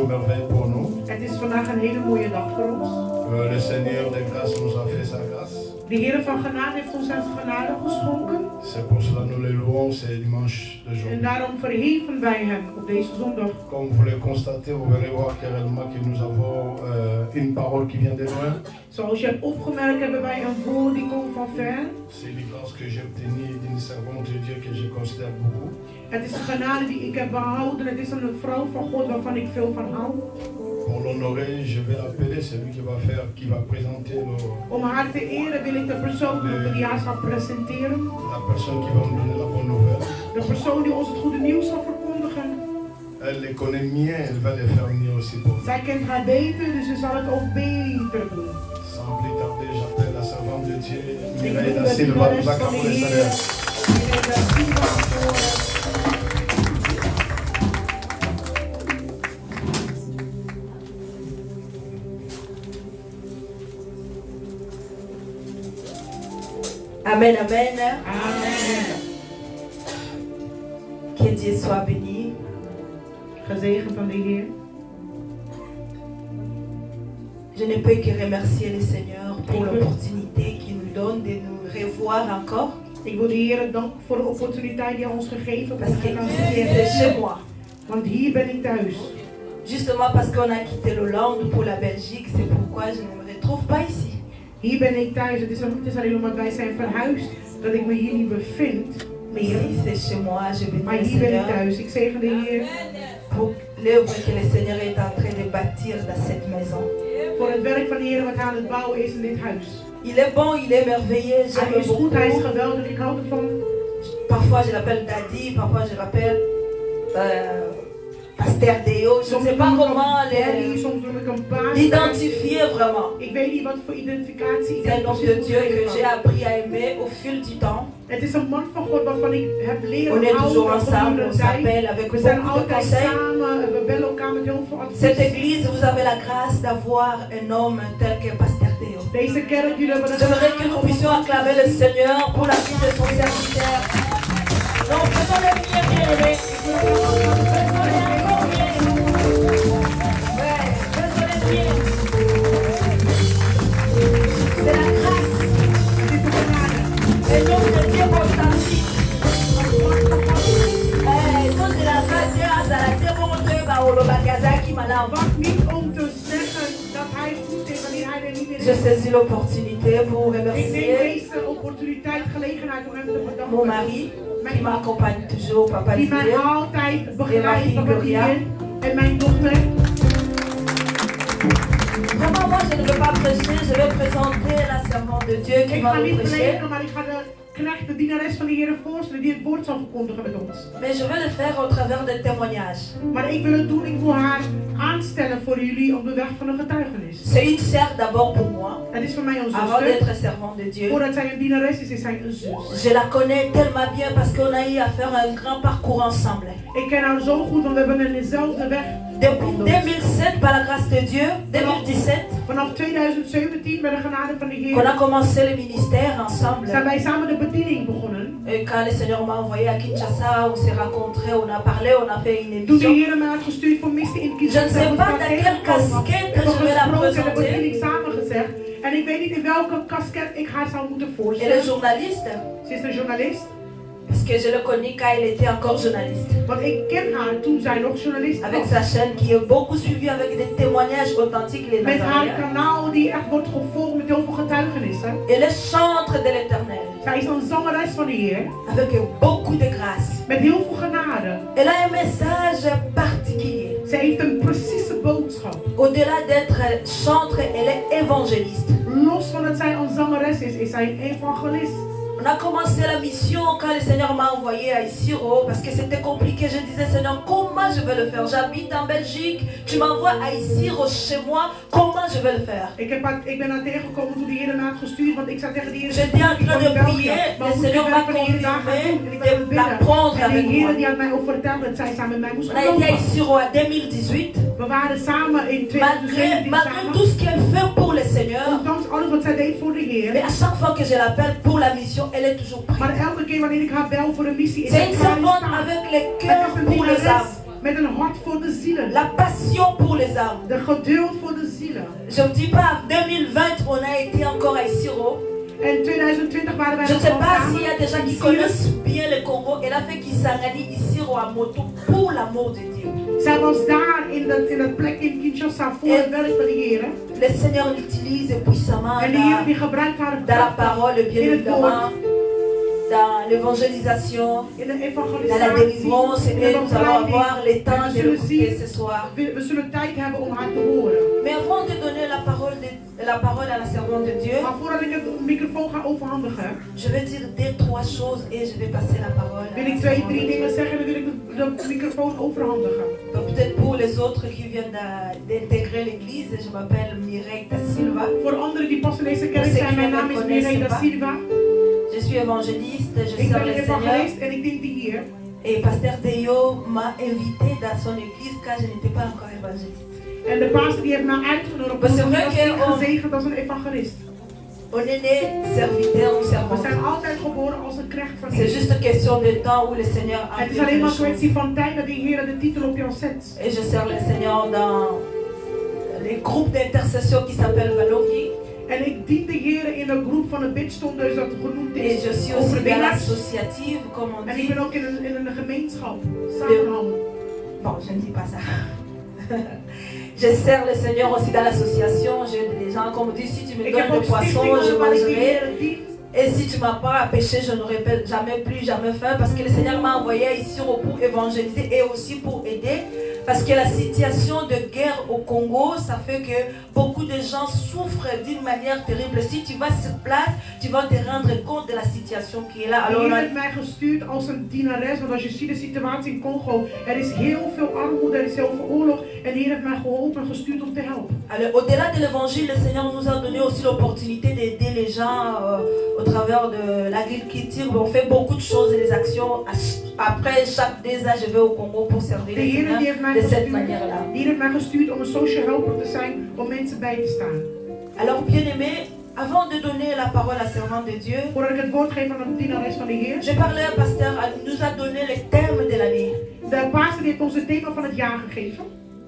aux merveilles pour nous. Het is vandaag een hele mooie dag voor ons. Le Seigneur de grâce nous a fait sa grâce. De Heer van genade heeft ons zijn genade geschonken. C'est pour cela que nous le louons ce dimanche de jour. En daarom verheven wij hem op deze zondag. Comme vous le constatez, vous verrez voir réellement que nous avons une parole qui vient de loin. Zoals je hebt opgemerkt hebben wij een woord die komt van ver. C'est une grâce que j'ai obtenue d'une servante de Dieu que je considère beaucoup. Het is een genade die ik heb behouden. Het is een vrouw van God waarvan ik veel van hou. Pour l'honorer, je vais l'appeler, celui qui va présenter Om haar te eren wil ik de persoon die haar zal presenteren. la personne qui va nous donner la bonne nouvelle. De persoon die ons het goede nieuws zal verkondigen. Elle les connaît mieux, elle va les faire venir aussi pour nous. Zij kent haar beter, dus ze zal het ook beter doen. Sans plus tarder, j'appelle la servante de Dieu, Mireille da Silva, nous acclamons le Seigneur. Amen, amen. Amen. Que Dieu soit béni. Gezegend van de Heer. Je ne peux que remercier le Seigneur pour l'opportunité qu'il nous donne de nous revoir encore. Ik wil de Heer danken voor de opportuniteit die hij ons gegeven Parce que heeft. ici c'est chez moi. Want hier ben ik thuis. Justement parce qu'on a quitté l'Hollande pour la Belgique, c'est pourquoi je ne me retrouve pas ici. Hier ben ik thuis. Het is alleen omdat wij zijn verhuisd dat ik me hier niet bevind. Mais ici c'est chez moi, je bénis Maar le hier ben ik Seigneur thuis. Ik zegen de Heer pour l'œuvre que le Seigneur est en train de bâtir dans cette maison. voor het werk van de Heer wat hij aan het bouwen is in dit huis. Il est bon, il est merveilleux, Hij j'aime is goed, hij is beaucoup. geweldig. Ik hou ervan. Parfois je l'appelle Daddy, parfois je l'appelle Pasteur Deo. Je ne sais pas comment Soms noem ik hem paas. l'identifier vraiment. Ik weet niet wat voor identificatie ik C'est un heb. homme de Dieu que j'ai appris à aimer au fil du temps. Het is een man van God waarvan ik heb leren On est toujours houden ensemble, on gedurende de tijd. s'appelle avec We zijn beaucoup de altijd conseils. samen, we bellen elkaar met heel veel Cette advies. église, vous avez la grâce d'avoir un homme tel que Pasteur Deo. Deze kerk, jullie hebben J'aimerais que nous puissions acclamer le Seigneur pour la vie de son serviteur. Donc, faisons les bien aimés. Faisons les encore bien aimés. Ouais, faisons les bien. C'est la grâce. Et donc, le Dieu authentique. Quand c'est la grâce, c'est la terre, on te va au Lobakazaki, madame. Wacht niet om te zeggen dat hij goed is wanneer hij er niet in Je is. saisis l'opportunité pour Ik neem remercier deze opportuniteit, gelegenheid om hem te bedanken. mon mari qui m'accompagne toujours, Papa Die mij Didier. altijd begeleidt, Papa Gloria. Didier. En mijn dochter. Vraiment, moi je ne veux pas prêcher, je vais présenter la servante de Dieu qui Ik va ga nous niet prêcher. prediken, maar ik ga de knecht, de dienares van de Heer voorstellen die het woord zal verkondigen met ons. Mais je vais le faire au travers des témoignages. Maar ik wil het doen, ik wil haar aanstellen voor jullie op de weg van een getuigenis. C'est une sœur d'abord pour moi, Het is voor mij een avant zuster. d'être servante de Dieu. Voordat zij een dienares is zij een zus. Je la connais tellement bien parce qu'on a eu à faire un grand parcours ensemble. Ik ken haar zo goed, want we hebben in dezelfde weg. Depuis 2007, par la grâce de Dieu, 2017, Vanaf 2017, met de genade van de qu'on Heer, a commencé le ministère ensemble. zijn wij samen de bediening begonnen. Et quand le Seigneur m'a envoyé à Kinshasa, on s'est rencontrés, on a parlé, on a fait une Toen de émission. Heer mij had gestuurd voor missie in Je ne Kinshasa, sais hebben we pas elkaar dans quelle tegengekomen. casquette We hebben je vais la gesproken en de présenter. bediening samen gezegd. En ik weet niet in welke kasket ik haar zou moeten Elle est voorstellen. journaliste, Ze is een journalist. parce que je le connais quand elle était encore journaliste. Want ik ken haar toen zij nog journalist Avec was. sa chaîne qui est beaucoup suivie avec des témoignages authentiques, les Met haar Nazaréens. kanaal die echt wordt gevolgd met heel veel getuigenissen. Elle est chantre de l'éternel, Zij is een zangeres van de Heer. avec beaucoup de grâce. Met heel veel genade. Elle a un message particulier. Zij heeft een precieze boodschap. Au-delà d'être chantre, elle est évangéliste. Los van dat zij een zangeres is zij een evangelist. On a commencé la mission quand le Seigneur m'a envoyé à Isiro parce que c'était compliqué. Je disais, Seigneur, comment je vais le faire? J'habite en Belgique, tu m'envoies à Isiro chez moi, comment je vais le faire? Ik ben daar tegengekomen toen de Heer mij had gestuurd, want ik zou tegen de Heer J'étais en train de prier, le Seigneur m'a confirmé d'apprendre En de avec Heer moi. die had mij ook verteld dat zij samen met mij moest On a été à lopen. Isiro en 2018. We waren samen in Malgré 2017 tout samen. ce qu'elle fait pour le Seigneur, Ondanks alles wat zij deed voor de mais Heer. à chaque fois que je l'appelle pour la mission, elle est toujours Maar prête. elke keer wanneer ik haar bel voor de missie is C'est zij une klaar servante staan. avec le cœur pour les âmes. Met een hart voor de zielen. La passion pour les âmes. De geduld voor de zielen. Je ne dis pas, en 2020, on a été encore à Isiro. En 2020 waren wij Je ne sais pas samen s'il y a des gens qui connaissent bien le Congo. Elle a fait Kisangani Isiro à moto pour l'amour de Dieu. Zij was daar in dat plek in Kinshasa voor het werk van de Heer. Le Seigneur l'utilise puissamment En de Heer die gebruikt haar dans la parole, bien in het woord, évidemment, dans l'évangélisation, in de dans la evangelisatie, délivrance. in de Et nous allons avoir le bevrijding. temps En de we zullen l'écouter zien, ce soir. we zullen tijd hebben om haar te horen. Mais avant de donner la parole à la servante de Dieu, Maar voordat ik het microfoon ga overhandigen, je vais dire deux, trois choses et je vais passer la parole à wil la ik servante drie de Dieu. dingen zeggen en dan wil ik de microfoon overhandigen. Peut-être pour les autres qui viennent d'intégrer l'église, je m'appelle Mireille Da Silva. Voor anderen die pas in deze kerk zijn, mijn naam is Mireille Da Silva. Je suis évangéliste, je Ik sers ben le een Seigneur. evangelist en ik dien de Heer. Et Pasteur Théo m'a invité dans son église car je n'étais pas encore évangéliste. En de pastor die heeft mij uitgenodigd Maar ze omdat ik werken was om- gezegend als een evangelist. On est né serviteur ou We servante. zijn altijd geboren als een knecht van C'est Heer. juste une question de temps où le Seigneur a Het is fait alleen maar les een kwestie choses. van tijd dat de Heer de titel op jou zet. Et je sers le Seigneur dans les groupes d'intercession qui s'appellent Valongi. En ik dien de Heer in een groep van de bidstonders dat genoemd Et is. je suis aussi dans Overwinnaars. l'associative, comme on En ik dit. ben ook in een gemeenschap. Samenhang. Bon, je ne dis pas ça. Je sers le Seigneur aussi dans l'association. J'ai des gens qui me disent si tu me Ik heb donnes ook le poisson, je stichtingen waar ik de mangerai. Heer dien. Et si tu m'as pas à pêcher, je n'aurai jamais plus, jamais faim. Parce que le Seigneur m'a envoyé ici pour évangéliser et aussi pour aider. Parce que la situation de guerre au Congo, ça fait que beaucoup de gens souffrent d'une manière terrible. Si tu vas sur place, tu vas te rendre compte de la situation qui est là. De Alors, Heer heeft mij gestuurd als een dienares, want als je ziet de situatie in Congo, er is heel veel armoede, er is heel veel oorlog. En de Heer heeft mij geholpen en gestuurd om te helpen. alors, au-delà de l'évangile, le Seigneur nous a donné aussi l'opportunité d'aider les gens au travers de l'agriculture. On fait beaucoup de choses et des actions. Après chaque 2 ans, je vais au Congo pour servir De le Heer die Seigneur heeft mij de cette gestuurd, manière-là. de Heer heeft mij gestuurd om een social helper te zijn, om mensen bij te staan. Alors, bien-aimés, avant de donner la parole à la servante de Dieu, Voordat ik het woord geef aan de dienares van de Heer, je parlais à pasteur, elle nous a donné le thème de l'année. de pastor die heeft ons het thema van het jaar gegeven.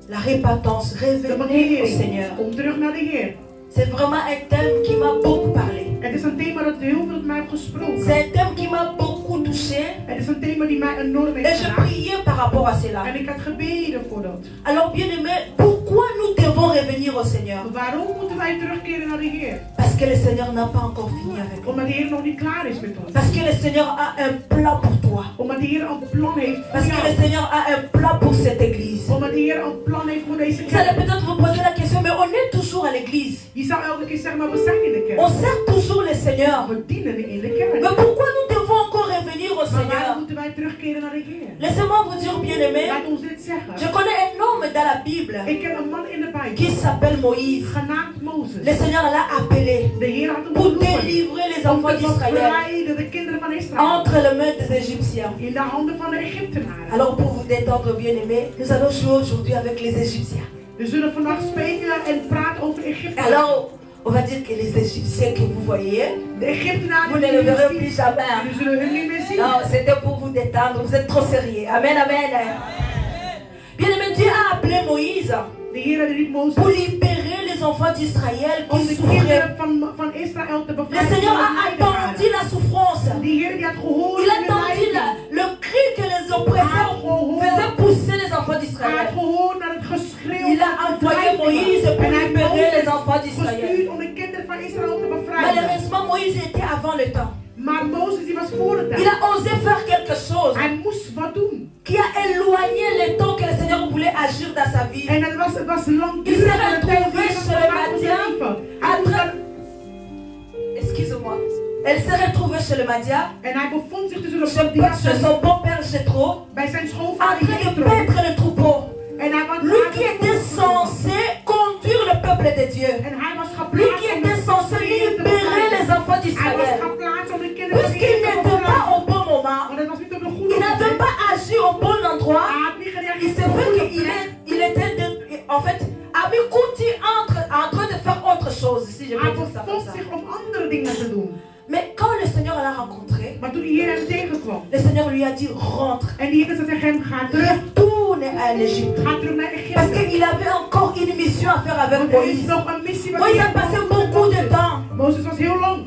La repentance, De revenir au bekering. Seigneur. Kom terug naar de Heer. C'est vraiment un thème qui m'a beaucoup parlé. Het is een thema dat heel veel met mij heeft gesproken. C'est un thème qui m'a beaucoup touché. Het is een thema die mij enorm Et heeft je geraakt. priais par rapport à cela. En ik had gebeden voor dat. Alors, bien-aimés, pourquoi nous devons revenir au Seigneur? Waarom moeten wij terugkeren naar de Heer? Parce que le Seigneur n'a pas encore fini avec nous. Omdat de Heer nog niet klaar is met ons. Parce que le Seigneur a un plan pour toi. Omdat de Heer een plan heeft voor Parce que le jou. Seigneur a un plan pour cette église. Omdat de Heer een plan heeft voor deze Vous allez kerk. peut-être vous poser la question, mais on est toujours à l'église. Je zou elke keer zeggen, maar we zijn in de On kerk. sert toujours le Seigneur. We dienen in de kerk. Mais pourquoi nous devons encore revenir au Maar waarom Seigneur? moeten wij terugkeren naar de Heer? Laissez-moi vous dire, bien-aimés, Laat ons dit je zeggen. connais un homme dans la Bible Ik ken een man in de qui Bijbel, s'appelle Moïse. genaamd Le Mozes. Seigneur l'a appelé De Heer had hem pour geroepen délivrer les om enfants te d'Israël bevrijden de kinderen van Israël entre les mains des Égyptiens. in de handen van de Egyptenaren. Alors pour vous détendre, bien-aimés, nous allons jouer aujourd'hui avec les Égyptiens. We zullen vandaag spelen en praten over Egypte. Alors, on va dire que les Égyptiens que vous voyez, De Egyptenaren vous die ne les verrez jullie plus zien, jamais. jullie zullen hun niet meer zien. Non, c'était pour vous détendre. Vous êtes trop sérieux. Amen, amen. Bien-aimé, Dieu a appelé Moïse De Heer riep Mozes pour libérer les enfants d'Israël om qui de souffraient. kinderen van Israël te Le bevrijden. Seigneur van a de attendu lijden. la souffrance. De Heer die had gehoord Il a de entendu lijden. le cri que les oppresseurs faisaient pousser les enfants Hij had d'Israël. gehoord naar het geschreeuw Il a van envoyé verdrijvingen. Moïse pour En hij heeft libérer les Mozes enfants d'Israël. gestuurd om de kinderen van Israël te bevrijden. Malheureusement, Moïse était avant le temps. Maar Mozes die was voor de Il tijd. a osé faire quelque chose Hij moest wat doen. qui a éloigné le temps que le Seigneur voulait agir dans sa vie. En het was lang Il s'est retrouvé chez le Madia. Excusez-moi. Elle s'est retrouvée chez le Madia. En hij bevond zich tussen de Chez son beau-père Jéthro. bij zijn En schoonvader train de Jethro. paître le troupeau. En hij was Lui qui était censé conduire le peuple de Dieu. En hij was Lui geplaatst qui om de était censé volkeren te libérer les bevrijden. enfants Hij was d'Israël. geplaatst om de kinderen van Puisqu'il Israël te n'était pas bevrijden. au bon moment, Maar dat was niet op de goede il n'avait moment. pas agi au bon endroit. Hij had niet gereageerd Il op s'est de fait goede qu'il plek. il était en fait Ami Kouti en train de faire autre chose, si je peux Hij dire ça comme bevond ça. zich om andere dingen te doen. Mais quand le Seigneur l'a rencontré, Maar toen de Heer hem tegenkwam. le Seigneur lui a dit rentre, En die Heer zei tegen hem, ga terug. retourne à en Égypte. Ga terug naar Parce Egypte. qu'il avait encore une mission à faire avec Want er is Moïse. nog een missie wat Moïse hij a passé moest beaucoup de doen. temps. Mozes was heel lang.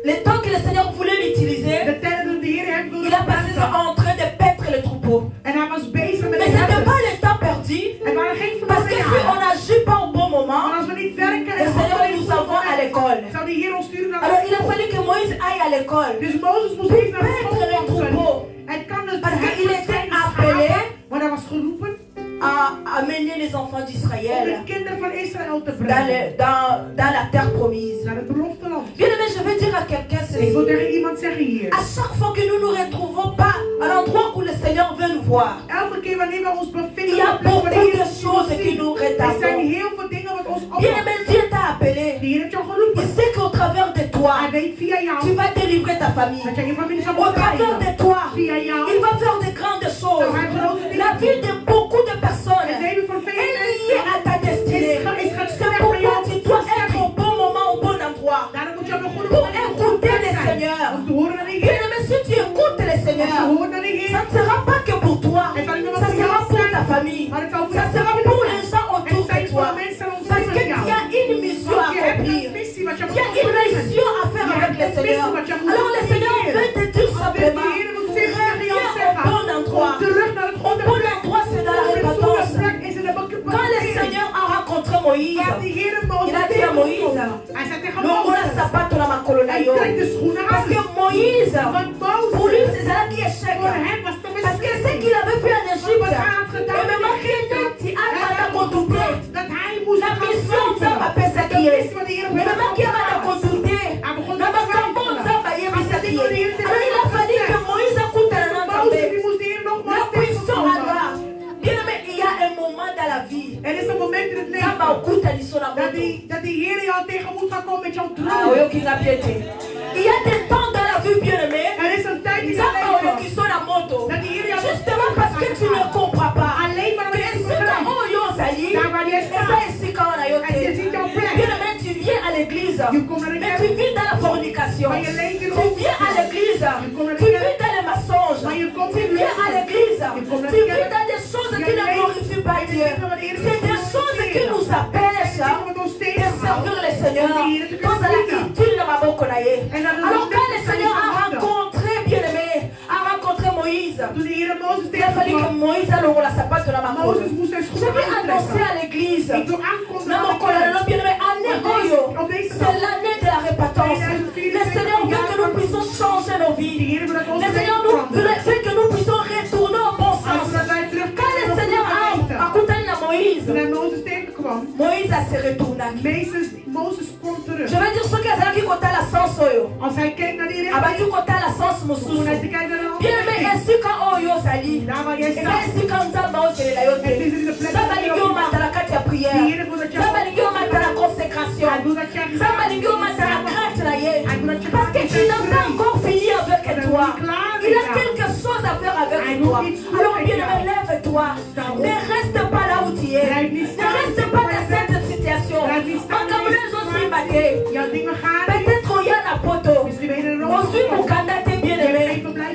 Le temps que le Seigneur voulait l'utiliser, De tijden dat de Heer hem wilde il a passé ça gebruiken. en train de paître le troupeau. En hij was bezig met Mais de ce n'était herders. pas le temps perdu. Het waren geen Parce que verloren si on jaren. n'agit pas au bon Maar moment, als we niet werken le en Seigneur nous envoie à l'école. zou de Heer ons sturen naar Alors de il a school. fallu que Moïse aille à l'école. Dus Mozes moest eerst naar de Paître school le troupeau. komen. Het kan dus Parce hij qu'il was était geen appelé schapen, maar hij was geroepen à amener les enfants om d'Israël de kinderen van Israël te dans, brengen dans la terre promise. naar het beloofde land. Bien aimé, je veux dire à quelqu'un Ik wil ceci. tegen iemand zeggen hier. À chaque fois que nous nous retrouvons pas à l'endroit où le Seigneur veut nous voir, Elke keer wanneer we ons il bevinden y a op de plek waar de beaucoup Heer de ons choses wil qui zien. nous Er zijn retardent. heel veel dingen wat ons Bien opvallen. aimé, Dieu t'a appelé. De Heer heeft jou Il geroepen. sait qu'au travers de toi, Hij weet via jou tu vas délivrer ta famille. dat jij je familie zal Au travers de bevrijden. toi, Via jou. il va faire de grandes choses. La vie de beaucoup de personnes Het leven van vele est liée mensen à ta destinée. C'est pourquoi tu dois être au bon moment, au bon endroit. Daarom moet je op de goede Pour plek écouter le zijn. Seigneur. Om te horen naar de Bien Heer. aimé, si tu écoutes le Als je Seigneur, hoort naar de ça Heer. ne sera pas que pour toi. Ça sera pour ta famille. Ça sera pour les gens autour de toi. Parce que tu as une mission à accomplir. Tu as une mission à faire avec le Seigneur. Alors le Seigneur veut te dire simplement, reviens au bon endroit. Au bon endroit, c'est dans la repentance. Quand le Seigneur a rencontré Moïse, il a dit à Moïse, longola sapato na makolo na yo. Parce que Moïse, pour lui, c'est ça qui est échec. Parce que ce qu'il avait fait en Égypte, et même qui a contourné. La mission Nzamba pesa qui est. Mais même qui a contourné. Na makambo Nzamba yebisa qui est. Alors il a fallu que Moïse écoute la Nzamba. La puissance à toi. Bien aimé, il y a un moment dans la vie. Er is een moment in het Nzamba leven okuta liso na dat moto. de Heer jou tegen moet gaan komen met jouw Ah, droom. oyo qui n'a piété. Il y a des temps dans la vie, bien aimé. Er is een tijd in het Nzamba oyo leven qui sont la moto. dat de Heer jou Justement parce que tu ne comprends pas. alleen maar Que met je esika begrijpt. oyo ozali, Daar waar jij eza staat. esika wana yo En je te. ziet jouw plek. Bien aimé, tu viens à l'église, Je komt naar de mais tu kerk. vis dans la fornication. Maar je leeft in Tu viens à l'église, tu vis dans les mensonges. Maar je komt Tu in viens à l'église, Je komt naar tu de vis kerk. dans des choses Je qui ne leeft glorifient pas in de Dieu. dingen waar de Heer C'est des choses qui nous empêchent de servir le Seigneur. Dans la utile de maboko na ye. Alors quand le Seigneur a rencontré, bien aimé, a rencontré Moïse, Toen de Heer Mozes il a fallu que tegenkwam, Moïse allonge la sapato na makolo. Mozes moest zijn Je schoenen vais annoncer aantrekken. à l'église. Ik doe aankondigen Na aan de mokolo kerk. lelo bien aimé, année oyo, c'est l'année de la repentance. Le Seigneur veut que nous puissions changer nos De vies. Heer wil dat ons Le Seigneur veut que nous puissions retourner au bon sens. Zodat wij terug Quand le Seigneur a écouté na Moïse, Toen hij Mozes tegenkwam, Moïse a se retourné. Mozes kwam terug. Je veux dire ce que c'est qui compte la sens oyo. Als hij kijkt naar die Abati richting, compte la sens toen mususu. hij te kijken naar de Bien andere aimé, richting, ainsi quand oyo zali. daar waar jij Et staat, ainsi quand Nzamba ozelela yo het te. is in de plek Nzamba waar lingi je omata na kati ya De prière. Heer wil dat je Nzamba lingi omata na consécration. Hij wil dat jij Nzamba lingi omata na crainte na ye. Hij wil dat je Parce qu'il n'a pas encore fini avec toi. Il a quelque chose à faire avec toi. Alors bien aimé, lève-toi. Ne reste pas là où tu es. Ne reste pas dans cette situation. Makamulezo aussi baté. jouw dingen gaan niet. Peut-être il y a la poto. Misschien ben je er Ozui ook. mukanda te bien aimé.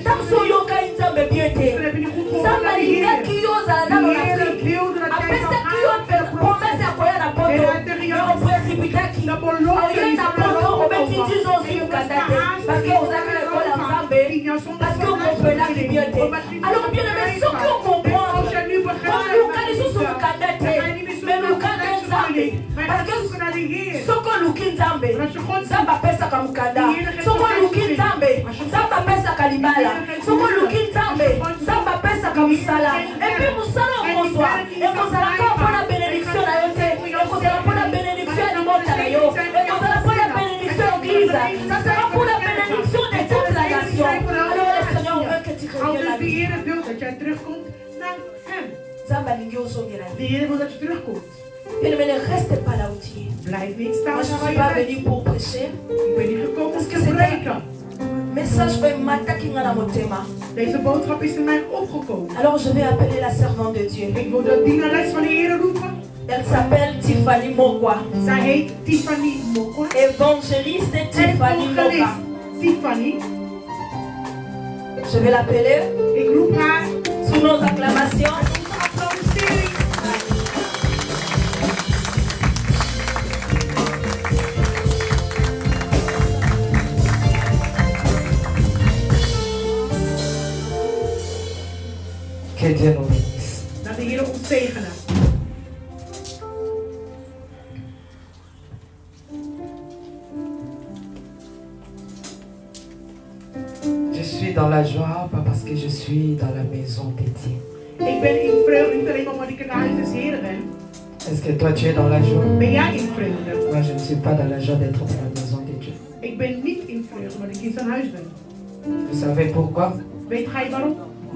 Tanso yoka inzambe bien te. Misschien heb je niet goed gehoord Nzamba naar de lingi Heer. kiyoza na De lo Heer Afrique. wilde dat jij Apesa zou kiyo gaan. promesse ya koya na poto. Mais on précipitaki. Oye na poto obeti ndizo ozui mukanda te. Parce que ozaka l'école ya Nzambe. Parce que okomprenaki bien te. Alors bien aimé, soki okomprendre. Oluka lisusu mukanda te. Mais lukanda Nzambe. Parce que soko luki Nzambe, Nzambe apesaka mukanda. Soko luki Nzambe, Nzambe apesaka libala. Soko luki Nzambe, Nzambe apesaka musala. Et puis musala okozwa ekozalaka mpona bénédiction na yo te. Ekozala mpona bénédiction ya libota na yo. Ekozala mpona bénédiction ya église. Ça sera pour la bénédiction de toute la nation. Alors le Seigneur veut que tu reviennes à De lui. Heer wil dat jij terugkomt naar hem. Nzambe alingi ozongela De ye. Heer wil dat je terugkomt. Bien aimé, ne reste pas là où tu es. Blijf niet staan Moi je ne waar suis je pas bent. venu pour prêcher. Ik ben niet gekomen om Parce que te c'est prediken. Message by mataki nga na motema. Deze boodschap is in mij opgekomen. Alors je vais appeler la servante de Dieu. Ik wil de dienares van de Heer roepen. Elle s'appelle Tiffany Mokwa. Zij heet Tiffany Mokwa. Évangéliste Tiffany Mokwa. Evangelist Tiffany. Je vais l'appeler Ik roep haar. sous nos acclamations. Onze applaus suis dans la joie, pas parce que je suis dans la maison de Dieu. Ik ben in vreugde niet alleen omdat ik in het huis des Heren ben. Est-ce que toi tu es dans la joie? Ben jij in vreugde? Moi je ne suis pas dans la joie d'être dans la maison de Dieu. Ik ben niet in vreugde omdat ik in zijn huis ben. Vous savez pourquoi? Weet gij waarom?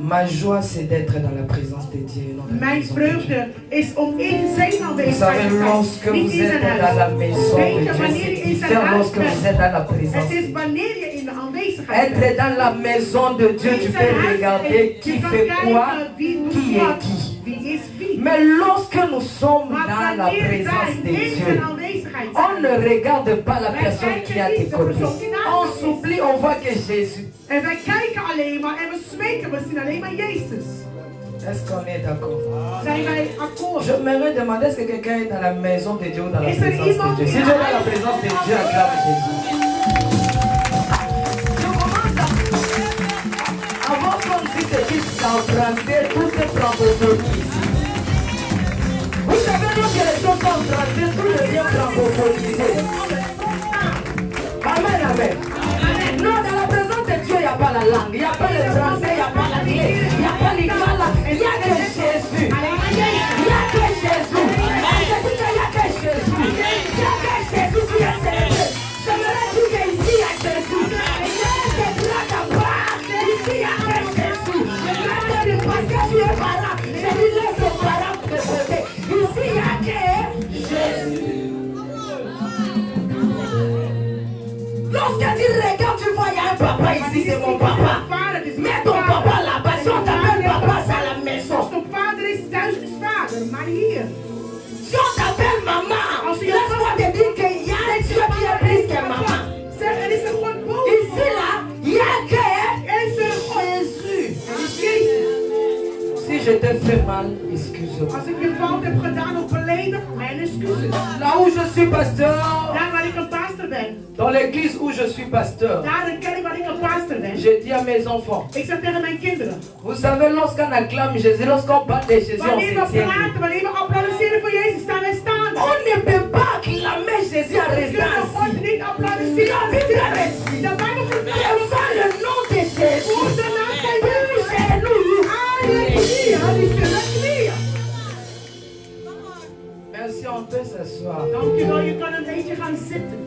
Ma joie c'est d'être dans la présence de Dieu et non dans la Mijn maison de Dieu. vreugde is om in zijn Vous aanwezigheid savez, te zijn. lorsque Niet vous in zijn êtes dans la huis. maison Weet de je, Dieu, wanneer c'est je in zijn différent huis lorsque vous êtes bent. dans la présence Het de is Dieu. wanneer je in de aanwezigheid bent. Être dans la maison de Dieu, tu peux regarder qui Je kan fait quoi, kijken wie doet qui est wat, qui. wie is wie. Mais lorsque nous sommes Maar dans la wanneer présence wij de in Dieu, zijn aanwezigheid on ne zijn. regarde pas la Wij personne kijken qui est à niet tes de côtés. persoon die naast On ons is. s'oublie, on voit que Jésus. En wij kijken alleen maar en we smeken, we zien alleen maar Jezus. Est-ce qu'on est d'accord? Zijn wij akkoord? Je me demande, est-ce que quelqu'un est dans la maison de Dieu ou dans la Is er présence de iemand Dieu? Si in tu es de dans la huis présence de van Dieu, acclame Jésus. Je commence à... Avant qu'on dise ce qu'il dit en français, tout est francophonie ici. Vous savez, lorsque les choses sont en français, tout devient francophonisé. Amen, amen. Non, dans la présence de Dieu, il n'y a pas la langue, il n'y a pas le français, il n'y a pas l'anglais, il n'y a pas l'igala, il n'y a que Jésus. Il n'y a que Jésus. Je dis qu'il n'y a que Jésus. Il n'y a que Jésus qui est célébré. J'aimerais dire qu'ici, il y a Jésus. Il y a des blagues à part. Ici, il y a que Jésus. Je ne parce que tu es parent. Je lui laisse les parents de côté. Ici, il n'y a que Jésus. Lorsque tu regardes, tu vois, il y a un papa ici, c'est mon papa. Mais ton papa là-bas, si on t'appelle papa, c'est à la maison. Als de vader is, thuis is vader, maar hier. Si on t'appelle maman, laisse-moi te dire qu'il y a un Dieu qui est plus que maman. Zeg, er is een God boven. Ici là, il y a que Er is een God. Jésus. Er is Jezus. Si je te fais mal, excuse-moi. Als ik je fout heb gedaan of beledigd, mijn excuses. Là où je suis pasteur, Daar waar ik een pastor ben. dans l'église où je suis pasteur, Daar in de kerk waar ik een pastor ben. je dis à mes enfants, Ik zeg tegen mijn kinderen. vous savez, lorsqu'on acclame Jésus, lorsqu'on parle de Jésus, on Wanneer we se tient. praten, wanneer we applaudisseren voor Jezus, staan wij staan. On ne peut pas acclamer Jésus en We restant kunnen God assis. niet applaudisseren. La Bible dit, De Bijbel devant le nom de Jésus, Voor de naam van Jezus. Alléluia. Aan je knieën, aan je knieën. Merci, on peut s'asseoir. Dankjewel, je kan een beetje gaan zitten.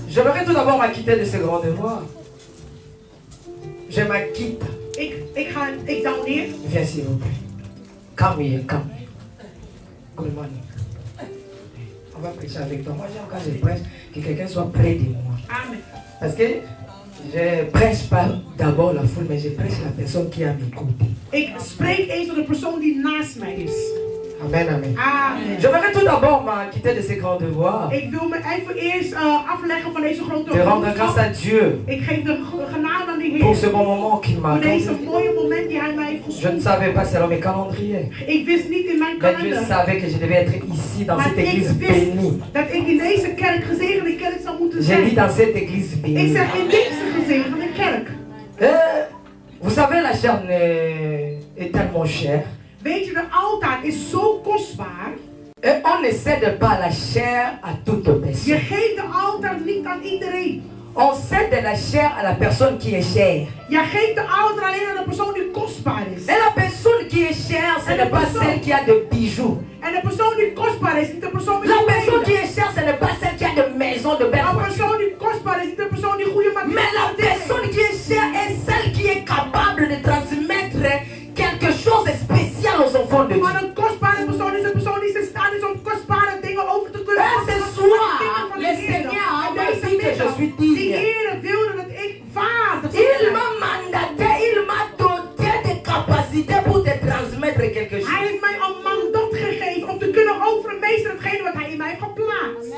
J'aimerais tout d'abord m'acquitter de ce grand devoir. Je m'acquitte. Ik daal neer. Viens s'il vous plaît. Come here, come here. Good morning. On va prêcher avec toi. Moi j'aime quand je prêche que quelqu'un soit près de moi. Amen. Parce que je prêche pas d'abord la foule, mais je prêche la personne qui est à mes côtés. Ik spreek eens tot de persoon die naast mij is. Amen, amen. Amen. J'aimerais tout d'abord m'acquitter de ce grand devoir. Ik wil me even eerst afleggen van deze grote De rendre grâce à Dieu Ik geef de genade aan de pour Heer. ce bon moment qu'il m'a Voor deze accordé. mooie moment die Hij mij heeft Je ne geschonken. savais pas selon mes calendriers. Ik wist niet in mijn Mais Dieu kalender. savait que je devais être ici dans Maar cette ik église wist bénie. dat ik in deze kerk, gezegende kerk zou moeten J'ai dit zijn. dans cette église Ik bénie. zeg in deze gezegende kerk. Vous savez, la chair est tellement chère. Weet je, de altaar is zo kostbaar. Et on ne cède pas la chair à toute Je personne. geeft de altaar niet aan iedereen. On cède la chair à la personne qui est chère. Je geeft de altaar alleen aan de persoon die kostbaar is. Et la personne qui est chère, ce n'est pas celle qui a de bijoux. En de persoon die kostbaar is, niet de persoon die La goede personne qui dingen. est chère, ce n'est pas celle qui a de maison, de belles De voitures. persoon die kostbaar is, niet de persoon die goede Mais la personne qui est chère est celle qui est capable de transmettre quelque chose de spécial aux enfants de Dieu. Maar een kostbare persoon is een persoon die in staat is om kostbare dingen over te kunnen. Et ce soir, le Seigneur m'a dit que je suis De digne. Heer wilde dat ik vader zou Il zijn. m'a mandaté, il m'a doté de capacités pour te transmettre quelque Hij chose. heeft mij een mandat gegeven om te kunnen overmeesteren hetgene wat hij in mij heeft geplaatst.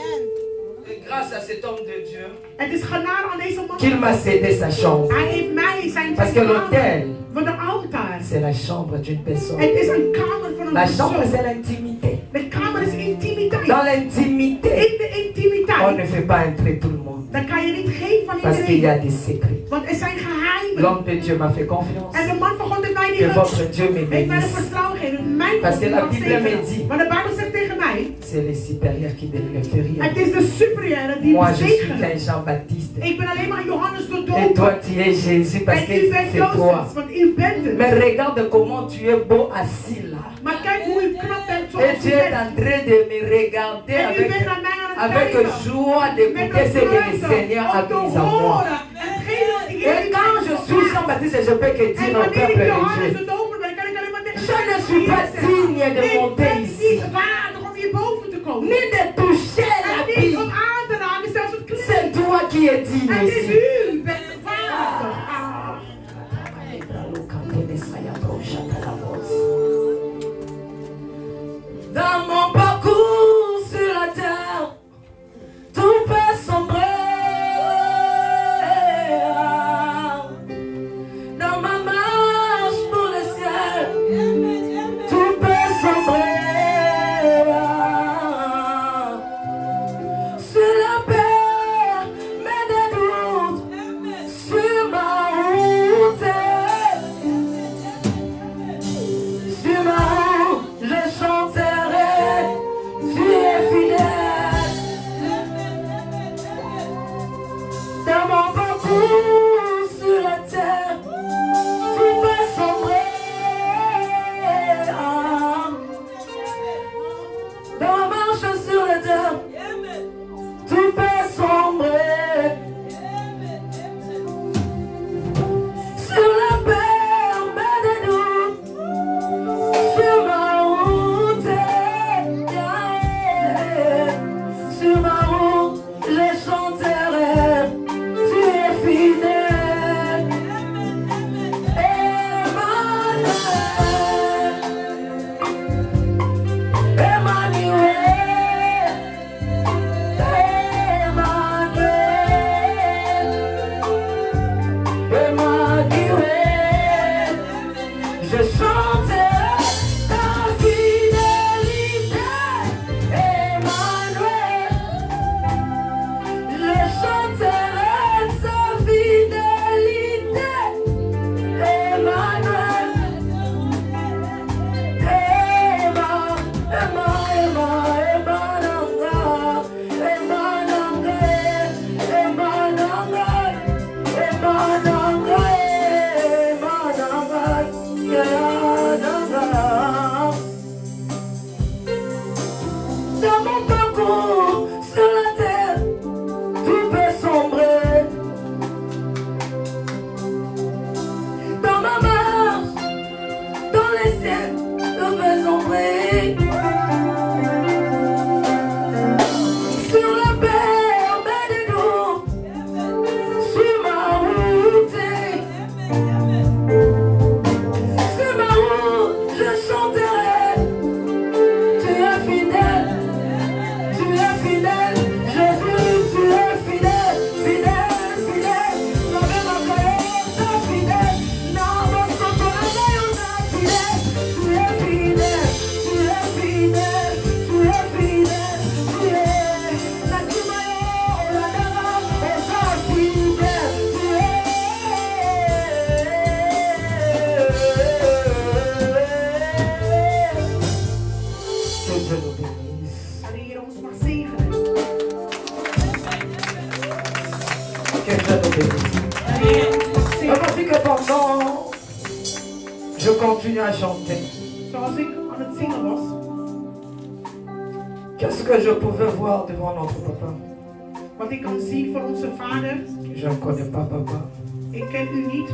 Et grâce à cet homme de Dieu, Het is genade aan deze man. qu'il m'a cédé sa chambre. Hij heeft mij zijn Parce que l'autel, van de altaar. c'est la chambre d'une personne. Het is een kamer van een La chambre, persoon. c'est l'intimité. De kamer is intimiteit. Dans l'intimité, In de on ne intimiteit. fait pas entrer tout le monde. Dan kan je niet geven van Parce qu'il y a iedereen. des secrets. Want er zijn geheimen. L'homme de Dieu m'a fait confiance. En de man van God heeft mij Que niet votre Dieu me heeft mij de bénisse. vertrouwen gegeven. Mijn Parce God que la mag Bible me zegenen. dit Maar de Bijbel zegt tegen mij. mij. C'est les supérieurs qui donnent les inférieurs. Het is de superieuren die Moi, me je suis zegenen. qu'un Jean-Baptiste. Ik ben alleen maar Johannes de Et Doper. toi, tu es Jésus parce En que u bent c'est toi. Jozef, want u bent het. Mais regarde comment tu es beau assis là. Maar kijk hoe u knap bent Et zoals tu u es bent. en train de me regarder En u avec, bent naar mij aan het avec kijken. joie Met d'écouter een ce que le vreugde Seigneur a om te mis en moi. horen. En hetgene wat de Heer Et in quand mij je heeft suis gedaan. Jean-Baptiste, je peux que En dire au wanneer peuple ik de Johannes Dieu. de Doper ben, kan ik alleen maar tegen Je ne suis pas digne de monter ik ici. ben niet waardig om hierboven te komen. Ni de toucher la En niet om Bible. aan te raken, zelfs het kleed. C'est toi qui es digne Het is ici. u, bent waardig. Dans mon parcours sur la terre, tout peut sombrer. Dans ma marche pour le ciel, tout peut sombrer. Sur la paix, mais des doutes, sur ma route. Sur ma route, je chanterai, tu es fidèle. Dans mon parcours sur la terre, tout peut sombrer. Dans ma marche sur la terre, tout peut sombrer. Sur la paix, mais des doutes. Sur ma route, sur ma route, je chanterai, tu es fidèle. Emmanuel, je chanterai ta fidélité, Emmanuel. Je chanterai ta fidélité, Emmanuel. Dans mon parcours sur la terre, tout peut sombrer. Dans ma marche, dans les ciels, tout peut sombrer. Sur la paix, mais des doutes, sur ma route. Sur ma route, je chanterai. Tu es fidèle, Jésus, tu es fidèle, fidèle, fidèle. La même affaire, tu es fidèle. Non, parce que ton amour est fidèle. Tu es fidèle, tu es fidèle, tu es fidèle, tu es. La Timayo, la Dara, on sera fidèle, tu es. Que Dieu nous bénisse. Dat de Heer ons mag zegenen. Que Dieu nous bénisse. Dat de Heer ons mag Et zegenen. voici que pendant, je continue à chanter. Zoals ik aan het zingen was, Qu'est-ce que je pouvais voir devant notre papa? wat ik kan zien voor onze vader. Je ne connais pas papa. Ik ken u niet.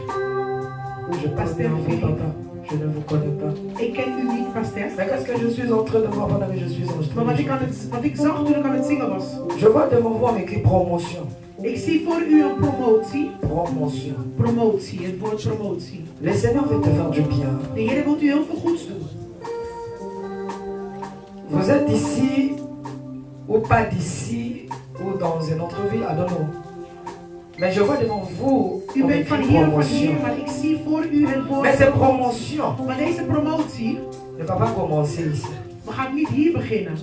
Je connais vous papa. Je ne vous connais pas. Ik ken u niet, pasteur. Mais qu'est-ce que je suis en train de voir pendant que je suis en train Maar de chanter? wat ik zag toen ik aan het zingen was. Je vois devant vous écrit promotion. Ik zie voor u een promotie. Promotion. Promotie, het woord promotie. Le Seigneur veut te faire du bien. De Heer wil u heel veel goeds doen. Vous êtes ici ou pas d'ici ou dans une autre ville, I don't know. Mais je vois devant vous U bent écrit van hier of van promotion. hier, maar ik zie voor u het woord. Mais cette promotion Maar deze promotie, ne va pas commencer ici. we gaan niet hier beginnen.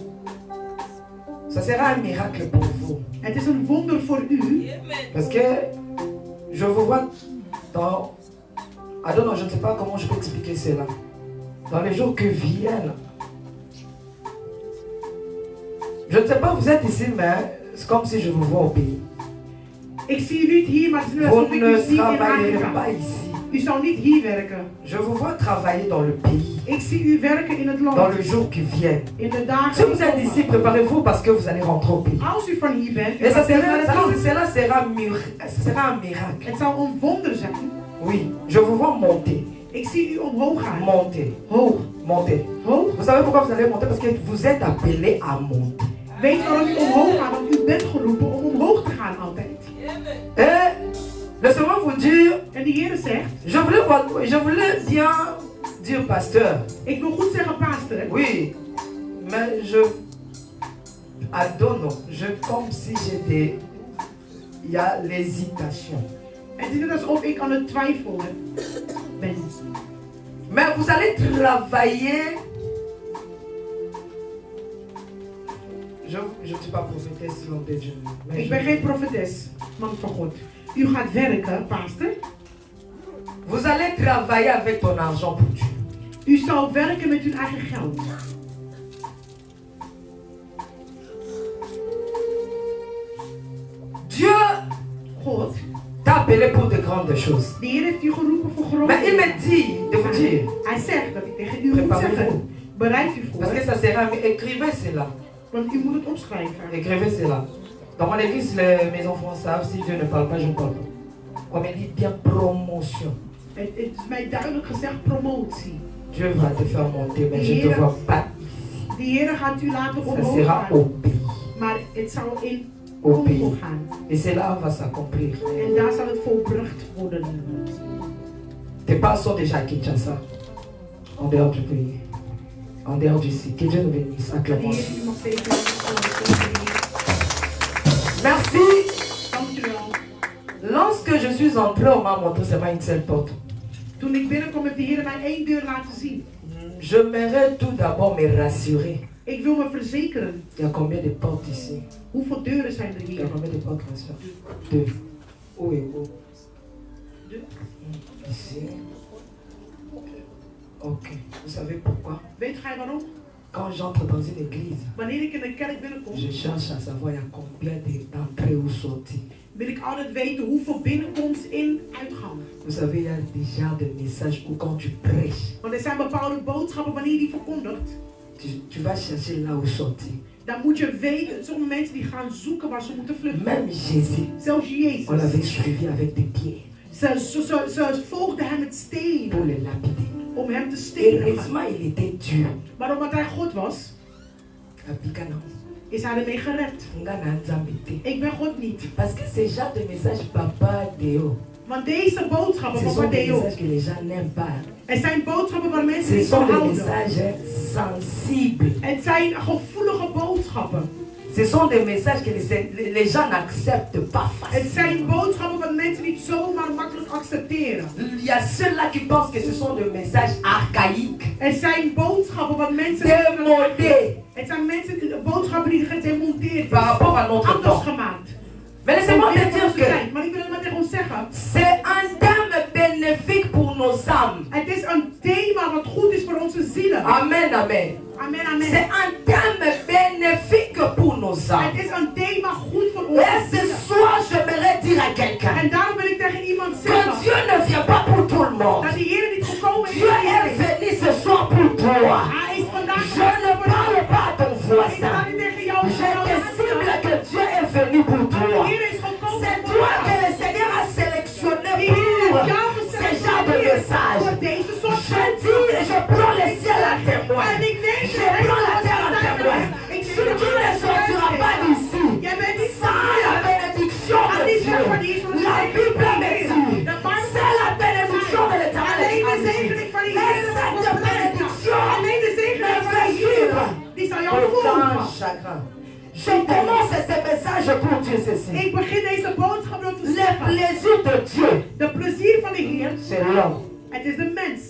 Ça sera un miracle pour vous. Het is een wonder voor u. Parce que je vous vois dans... I don't know, je ne sais pas comment je peux expliquer cela. Dans les jours qui viennent, Je ne sais pas, vous êtes ici, mais c'est comme si je vous vois au pays. Ik zie u niet hier, maar het is net Vous alsof ik u ne zie in travaillerez Afrika. pas ici. U zou niet hier werken. Je vous vois travailler dans le pays, Ik zie u werken in het dans land. le jour qui vient. In de dagen Si vous die êtes komen. ici, préparez-vous parce que vous allez rentrer au pays. Als u van hier bent, u Et ça gaat terug naar het sera, land. cela sera un miracle. Het zal een wonder zijn. Oui, je vous vois monter, Ik zie u omhoog gaan. monter, Hoog. monter. Hoog. Vous savez pourquoi vous allez monter? Parce que vous êtes appelé à monter. Weet je waarom u omhoog gaat? Want u bent geroepen om omhoog te gaan altijd. Et laissez-moi vous dire, En de Heer zegt, je voulais bien dire pasteur. ik wil goed zeggen pastor. Hè? Oui, mais I don't know. Comme si il y a l'hésitation. Het is net alsof ik aan het twijfelen ben. Mais vous allez travailler. Je ne suis pas prophétesse, l'homme de Dieu. Ik ben geen profetes, man van God. U gaat werken, pastor. Vous allez travailler avec ton argent pour Dieu. U zal werken met uw eigen geld. Dieu God, t'a appelé pour de grandes choses. de Heer heeft u geroepen voor grote Mais il me dingen. dit de vous dire, Hij zegt dat ik tegen u moet Préparez-vous. zeggen. Bereid u voor. parce que ça sera, écrivez cela. Want u moet het opschrijven. Écrivez cela. Dans mon église, mes enfants savent, si Dieu ne parle pas, je ne parle pas. On me dit bien promotion. Het is mij duidelijk gezegd promotie. Dieu va te faire monter, mais je ne te vois pas ici. De Heer gaat u laten Ça omhoog sera au gaan. pays. Maar het zal in Au pays. Congo gaan. Et cela va s'accomplir. En daar zal het volbracht worden. Tes pas sont déjà à Kinshasa, en dehors du pays, en dehors d'ici. Que Dieu nous bénisse. De Acclamons. Heer u mag zegenen. Merci. Dank u wel. Lorsque je suis entré, on m'a montré seulement une seule porte. Toen ik binnenkwam, heeft de Heer mij één deur laten zien. J'aimerais tout d'abord me rassurer. Ik wil me verzekeren. Il y a combien de portes ici? Hoeveel deuren zijn er Il y a hier? combien de portes, ma soeur? Deux. Où et où? Deux. Ici. Ok. Vous savez pourquoi? Weet gij waarom? Quand j'entre dans une église, Wanneer ik in een kerk binnenkom, je cherche à savoir il y a combien d'entrées ou sorties. wil ik altijd weten hoeveel binnenkomst in uitgang. Vous savez, il y a des genres de messages où quand tu prêches, Want er zijn bepaalde boodschappen wanneer je die verkondigt. tu vas chercher là où sortir. Dan moet je weten, sommige mensen die gaan zoeken waar ze moeten vluchten. Même Jésus, Zelfs Jezus. on l'avait suivi avec des pieds Ze volgden hem met stenen pour le lapider. om hem te stenen. Heureusement, il était dur. Maar omdat hij God was, Apikana, is hij ermee gered. ngana nzambe te. Ik ben God niet. Parce que ces genres de messages, papa Deo, Want deze boodschappen ce van sont des Deo, messages que les gens n'aiment pas. er zijn boodschappen waar mensen Ce niet sont van des houden. messages sensibles. Het zijn gevoelige boodschappen. Ce sont des messages que les gens n'acceptent pas Het facilement. zijn boodschappen wat mensen niet zomaar makkelijk accepteren. Il y a ceux-là qui pensent que ce sont des messages archaïques, Het zijn boodschappen wat mensen... démodés Het zijn boodschappen die gedemonteerd par rapport à notre anders temps. gemaakt. Mais laissez-moi te dire que Maar ik wil maar tegen ons zeggen. c'est un thème bénéfique pour nos âmes. Het is een thema wat goed is voor onze zielen. Amen, amen. Amen, C'est amen. un thème bénéfique pour nos âmes. Het is een thema goed voor Et onze ce zielen. soir, j'aimerais dire à quelqu'un En daarom wil ik tegen iemand que zeggen. Dieu ne vient pas pour tout le monde. Dat de Heer niet gekomen is Dieu voor est iedereen. venu ce soir pour toi. Hij is vandaag Je ne parle pas à ton Ik voisin. ga niet tegen jou Je t'estime que Dieu est venu pour De toi. Heer is gekomen C'est voor toi que jou. le Seigneur a sélectionné De Heer pour heeft jou ce genre de geselecteerd message. voor deze soort Je dis et je prends le ciel à témoin. En ik neem Je prends la terre à témoin. Si tu ne sortiras pas d'ici Jij bent niet sans la bénédiction de Dieu, la Bible me dit, c'est la bénédiction de l'Éternel. Alleen de zegening van die Heer Et cette bénédiction Alleen de zegening me van fait die Heer. vivre Die zal jou aucun volgen. chagrin. Je commence ce message pour dire ceci. Ik begin deze boodschap door te Le zeggen. plaisir de Dieu, De plezier van de Heer, c'est l'homme. het is de mens.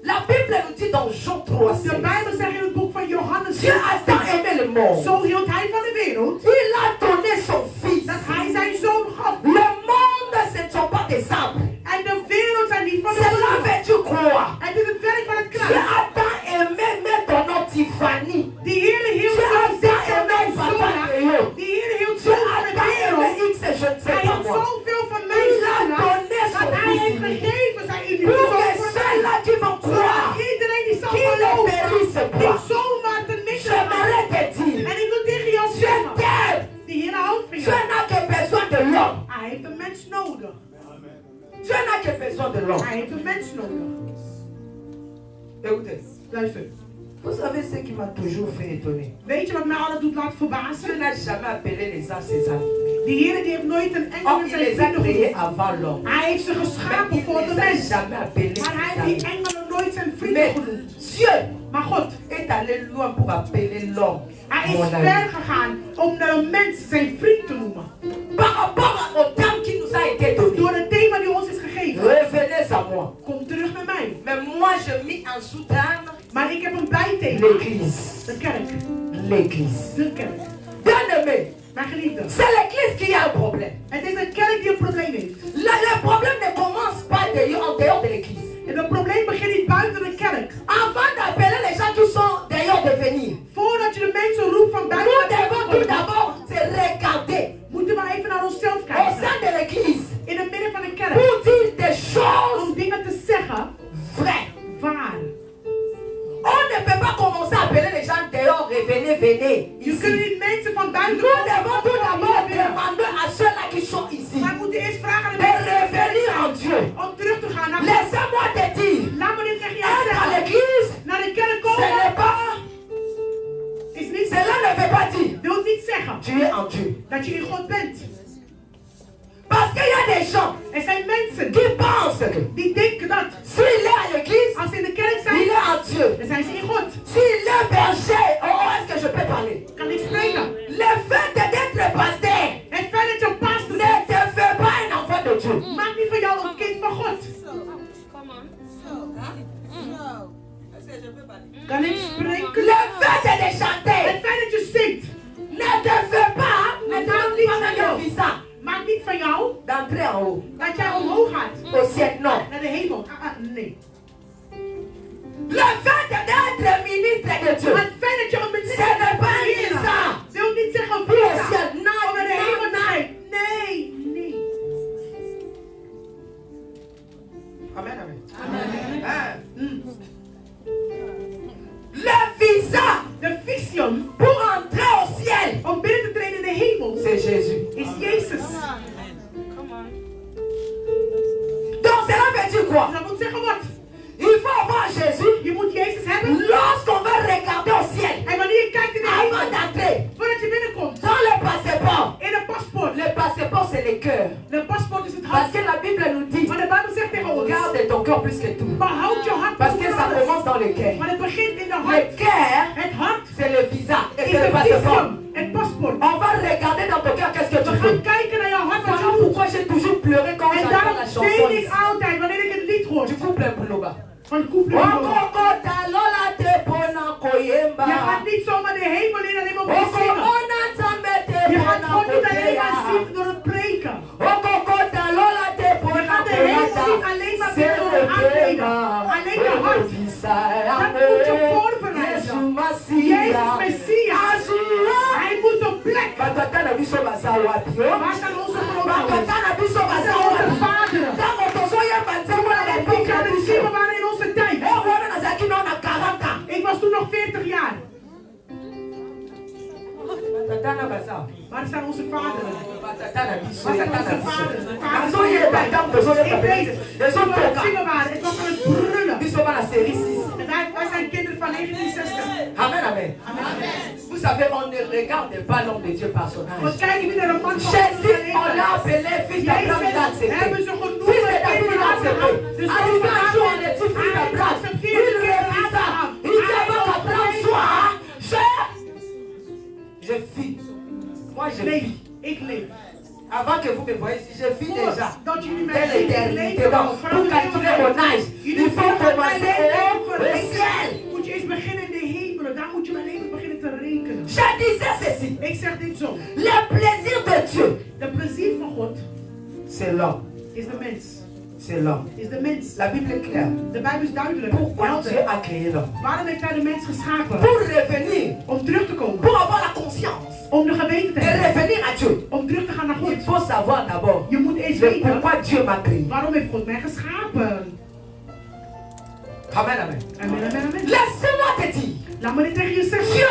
La Bible nous dit dans Jean 3, De Bijbel zegt in het boek van Johannes, Dieu a tant aimé le monde. zo hield hij van de wereld, Il a donné son fils. dat hij zijn zoon gaf. Le monde, ce ne sont pas des arbres. En de wereld zijn niet van de C'est là wereld. que tu crois. Het is het werk van het Dieu kruis. a tant aimé mettre ton nom Tiffany. De Heer hield Dieu a van tant zichzelf de l'homme. Hij heeft een mens nodig. Écoutez. Luister. Vous savez ce qui m'a toujours fait étonner. Weet je wat mij altijd doet laten Dieu verbazen? n'a jamais appelé les uns ses amis. De Heer die heeft nooit een Oh, engel in il zijn les a vrienden créés genoemd. avant l'homme. Hij heeft ze Mais geschapen il voor de ne les a mens. jamais appelés Maar hij ses heeft die amis. engelen nooit zijn vrienden Mais genoemd. Dieu Maar God, est allé loin pour appeler l'homme hij is mon ami. ver gegaan om naar een mens zijn vriend te noemen. Par rapport au terme qui nous a été donné. Door het thema die ons is gegeven. Revenez à moi. Kom terug naar mij. Mais moi, je mis en sous-terme Maar ik heb een bijthema. l'église. De kerk. L'église. De kerk. Bien-aimé, Mijn geliefde. c'est l'église qui a un problème. Het is de kerk die een probleem heeft. Le problème ne commence pas en dehors de l'église. En het probleem begint niet buiten de kerk. Avant d'appeler les gens qui sont dehors de venir, Voordat je de mensen roept van buiten nous de kerk devons te tout komen, d'abord se regarder moeten we even naar onszelf au kijken. sein de l'église In het midden van de kerk. pour dire des choses Om dingen te zeggen. vraies. Waar. On ne peut pas commencer à appeler les gens dehors, revenez, venez. Je kunt niet mensen van buiten Nous komen. devons tout d'abord demander à ceux-là qui sont ici Maar we moeten eerst vragen aan de de mensen revenir en Dieu. om terug te gaan naar God. Laissez-moi te dire, Laat me dit tegen jou être à zeggen. l'église, Naar de kerk ce komen n'est pas, is niet cela ne veut pas dire wil niet zeggen tu es en Dieu. dat je in God bent. Parce qu'il y a des gens Er zijn mensen qui pensent que die denken dat s'il est à l'église, als ze in de kerk il zijn, est en Dieu. dan zijn ze in God. S'il est berger, oh, est-ce que je peux parler? Kan ik spreken? Le fait d'être pasteur Het feit dat je een pastor ne bent, te fait pas un enfant de Dieu. maakt niet van jou een kind van God. Kan ik spreken? Le fait de chanter Het feit dat je zingt, ne te fait pas, ne te donne pas un visa maakt niet van jou d'entrer en haut. dat jij omhoog gaat. Au ciel, non. Naar de hemel. Nee. Le fait d'être ministre de Dieu, Het feit dat je een minister ce n'est pas un bent, visa. wil niet zeggen Pour au visa. ciel, non, Om naar de hemel te non, gaan. Nee, nee. Amen, amen. Mm. Le visa De vision pour entrer au ciel, om binnen te treden in de hemel c'est Jésus. is Jezus. Donc cela veut dire quoi? Dat moet zeggen wat? Il faut avoir Jésus Je moet Jezus hebben. lorsqu'on va regarder au ciel En wanneer je kijkt in de avant hemel, d'entrer. voordat je binnenkomt, Dans le passeport, in een paspoort. le passeport c'est le cœur. De paspoort is het Parce hart. que la Bible nous dit, Maar de Bijbel zegt tegen ons, garde ton cœur plus que tout. behoud je hart Parce que boven ça alles. commence dans le cœur. Maar het begint in de Le hart. cœur, Het hart c'est le visa et is c'est le de passeport. vision. Het paspoort. On va regarder dans ton cœur qu'est-ce que tu We fais. gaan kijken naar jouw hart wat Voilà je doet. pourquoi j'ai toujours pleuré quand En j'entends daarom la chanson weet ik ici. altijd, wanneer ik het lied hoor, Du couple Mpuloba. van de couple. Okokota lola te pona koyemba. Je gaat niet zomaar de hemel in alleen maar om te zingen. Okomona nzambe te Je gaat pona God niet alleen maar koteya. zien door het preken. Okokota lola te Je pona gaat de hemel koyata. niet alleen maar binnen door het aanbeden. Alleen je hart. Dat moet je voorbereiden. Yesu Masiya. Jezus Messias. Azura. Hij moet op plek. Batata na biso baza wapi yo? Waar zijn onze Batata grootouders? na biso Waar baza zijn onze wapi? vaderen? Ntango tozoyemba nzembo na Ik epoka ga na het biso. zien, we waren in onze tijd. Wana nazalaki nao na 40 ans. Ik was toen nog 40 jaar. Batata na baza. Waar zijn onze vaderen? Batata na biso. Waar zijn Batata onze na biso. vaders? De vaders van Nazoyeba onze ntango tijd. tozoyemba Ik weet het. Dezo Toen we aan het toka. zingen waren, het was aan het brullen. Biso bana série 6. En wij zijn kinderen van 1960. Amen, amen. Vous savez, on ne regarde pas l'homme de Dieu par son We âge. kijken niet naar een man van Jésus, onze on l'a leeftijd. appelé fils d'Abraham, il a Jezus hebben accepté. ze genoemd Fils de een David, kind il van a accepté. Abraham. Dus Arrivé un jour, on hij est fils d'Abraham. Il accepteert de kind van refuse ça. Abraham. Il dit avant qu'Abraham soit, je vis. Moi, je Leef, vis. ik leef. Avant que vous me voyez ici, je vis déjà. Dat jullie Dès mij zien, ik l'éternité. leef Donc, al. pour calculer mon âge, il faut commencer au ciel. Moet je eens beginnen in de hemelen. Daar moet je mijn leven beginnen te rekenen. Je disais ceci. Ik zeg dit zo. Le plaisir de Dieu, De plezier van God c'est l'homme. is de mens. C'est l'homme. Is de mens. La Bible est claire. De Bijbel is duidelijk. Pourquoi Helder. Dieu a créé l'homme? Waarom heeft hij de mens geschapen? Pour revenir, Om terug te komen. pour avoir la conscience Om de geweten te et hebben. revenir à Dieu. Om terug te gaan naar God. Il faut savoir d'abord Je moet eens le weten. pourquoi Dieu m'a créé. Waarom heeft God mij geschapen? Amen, amen. Amen, amen, amen. Laisse-moi te dire, Laat me dit tegen je zeggen. Dieu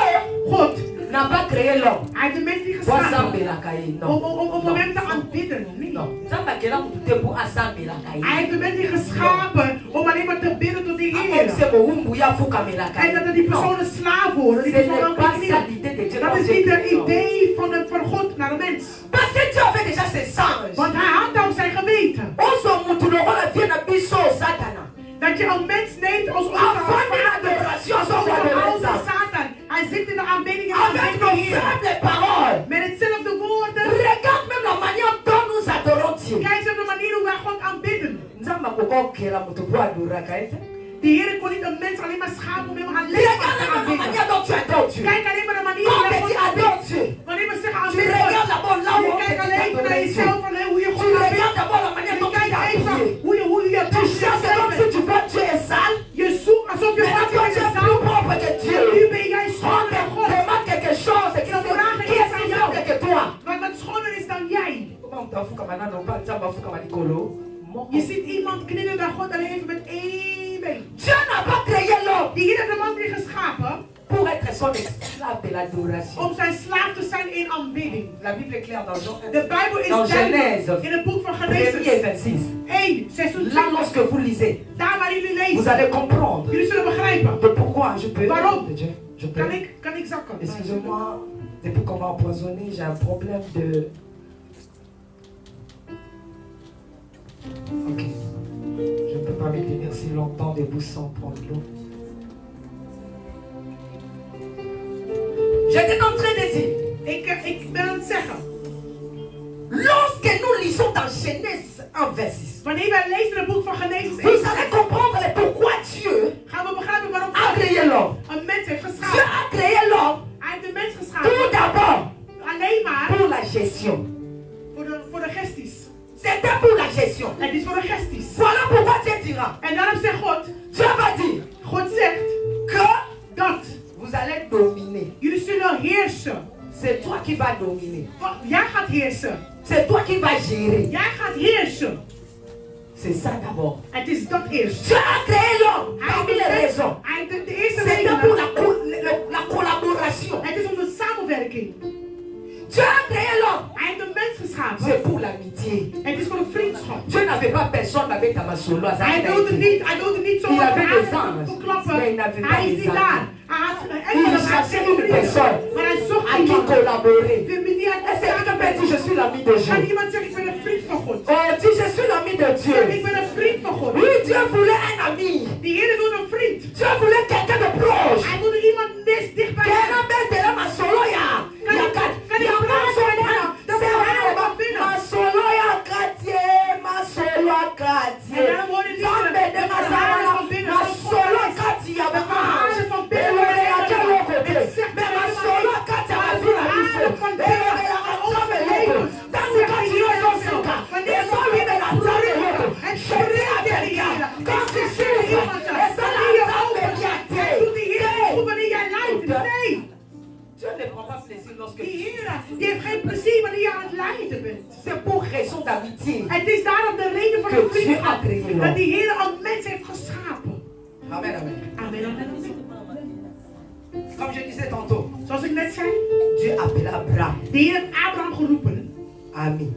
God n'a pas créé l'homme. Hij heeft de mens niet Pour geschapen assembler la caille. Non. om hem te aanbidden. Nee. Non. Zamba qui est là pour tout pour assembler la caille. Hij heeft de mens niet geschapen om alleen maar te bidden tot de Comme Heer. c'est mon umbu ya fuka me la En caille. dat die persoon een slaaf wordt. Dat die Ce persoon n'est ook pas niet ça knielt. l'idée de Dieu. Dat is niet het idee van God naar de mens. Parce que Dieu avait déjà ses anges. Want hij had al zijn geweten. Oso mutu lokola vient na biso Satana. Dat je een mens neemt als onze Avant de l'adoration, als on va onze de Satan. Hij zit in de aanbidding en avec aanbidt de nos Heer. faibles paroles. Met hetzelfde woorden. Regarde même la manière dont nous adorons Dieu. Kijk eens op de manier hoe wij God aanbidden. Nzamba kokokela mutu pour adorer kaite. De Heer kon niet een mens alleen maar schapen om hem alleen maar Regarde te même la aanbidden. manière dont tu adores Dieu. Kijk alleen maar de manier Quand hoe wij tu God adores aanbidden. Dieu, Wanneer we zeggen tu aanbidden regardes God. d'abord là où Je on kijkt te alleen maar naar adorer Dieu. jezelf van hoe je Tu God aanbidt. regardes d'abord la manière Je dont tu kijkt as even prié. hoe je Tu cherches comme si tu vois Dieu est sale. Je zoekt alsof je Maintenant God toi in tu de es zaal. plus propre que Dieu. Nu ben jij On schoner te dan God. demande quelque chose qui est semblable que toi. Wat schoner is dan jij. Comment on t'avoue comme un homme, pas Nzamba fuka malikolo. Je ziet iemand knielen naar God alleen even met één been. Dieu n'a pas créé l'homme Die Heer heeft de man niet geschapen pour être son esclave de l'adoration. om zijn slaaf te zijn in aanbidding. La Bible est claire dans Jean De Bijbel is Dans duidelijk Genèse, in het boek van 1er Genesis et 26. 1, seizoen Là, 2. lorsque vous lisez, Daar waar jullie vous lezen, allez comprendre jullie zullen begrijpen. de pourquoi je peux. Waarom? Je peux. Kan ik zakken? Excusez-moi, depuis qu'on m'a empoisonné, j'ai un problème de. Ok. Je ne peux pas me tenir si longtemps debout sans prendre l'eau. J'étais en train de dire, Ik ben aan het zeggen. lorsque nous lisons dans Genèse 1, vers 6, Wanneer wij lezen het boek van Genesis 1, vous allez comprendre le pourquoi Dieu gaan we begrijpen waarom a God créé l'homme. een mens heeft Dieu geschapen. a créé l'homme Hij heeft de mens tout geschapen. d'abord Alleen maar pour la gestion. voor de gesties. C'était pour la gestion. Het is voor de gesties. Voilà pourquoi Dieu dira. En daarom zegt God, Dieu va dire God zegt que dat vous allez dominer. jullie zullen heersen. C'est toi qui vas dominer. Jij gaat heersen. C'est toi qui vas gérer. Jij gaat heersen. C'est ça d'abord. Het is dat eerst. Dieu a créé l'homme Hij parmi les heeft raisons. de eerste C'était pour reden. la collaboration. Het is om de samenwerking. Dieu a créé l'homme. Hij heeft de mens geschapen. C'est pour l'amitié. Het is voor de vriendschap. Dieu n'avait pas personne avec ta solo. Hij wilde niet zo Il avait des te anges. klappen. Mais il n'avait pas Hij is des niet amis. daar. Hij had Il cherchait une personne maar hij zocht à qui iemand. collaborer. Met wie hij Est-ce que quelqu'un peut dire je suis l'ami de Kan Dieu? iemand zeggen ik ben een vriend van God? Oh, dis je suis l'ami de Zeg, ik Dieu. ben een vriend van God. Oui, Dieu voulait un ami. Die Heer wil een vriend. Dieu voulait quelqu'un de proche. Hij wilde iemand dichtbij Quel zijn. homme est là, ma solo ya? Kan je praten met hem? Dan wil hij van binnen. Ma solo ya quartier, ma solo ya quartier. En dan worden die Zambe de ma solo, ma solo quartier ya ba. Elore ya kelo kote. Me ma solo quartier ya ba la biso. Elore ya zambe leko. Tangu quartier yo soka. Eso vive la zambe leko. Shete Amerika. Quand tu cherches, et ça la zambe kiate. Wanneer jij leidt. Nee. Dieu ne prend pas plaisir lorsque Die Heer die heeft geen plezier wanneer je aan het lijden bent. c'est pour raison d'amitié. Het is daarom de reden van de Que Dieu vriendschap. a créé Dat l'homme. die Heer een mens heeft geschapen. Amen, amen. Amen, amen. Comme je disais tantôt, Zoals ik net zei. Dieu appela Abraham De Heer heeft Abraham geroepen. ami.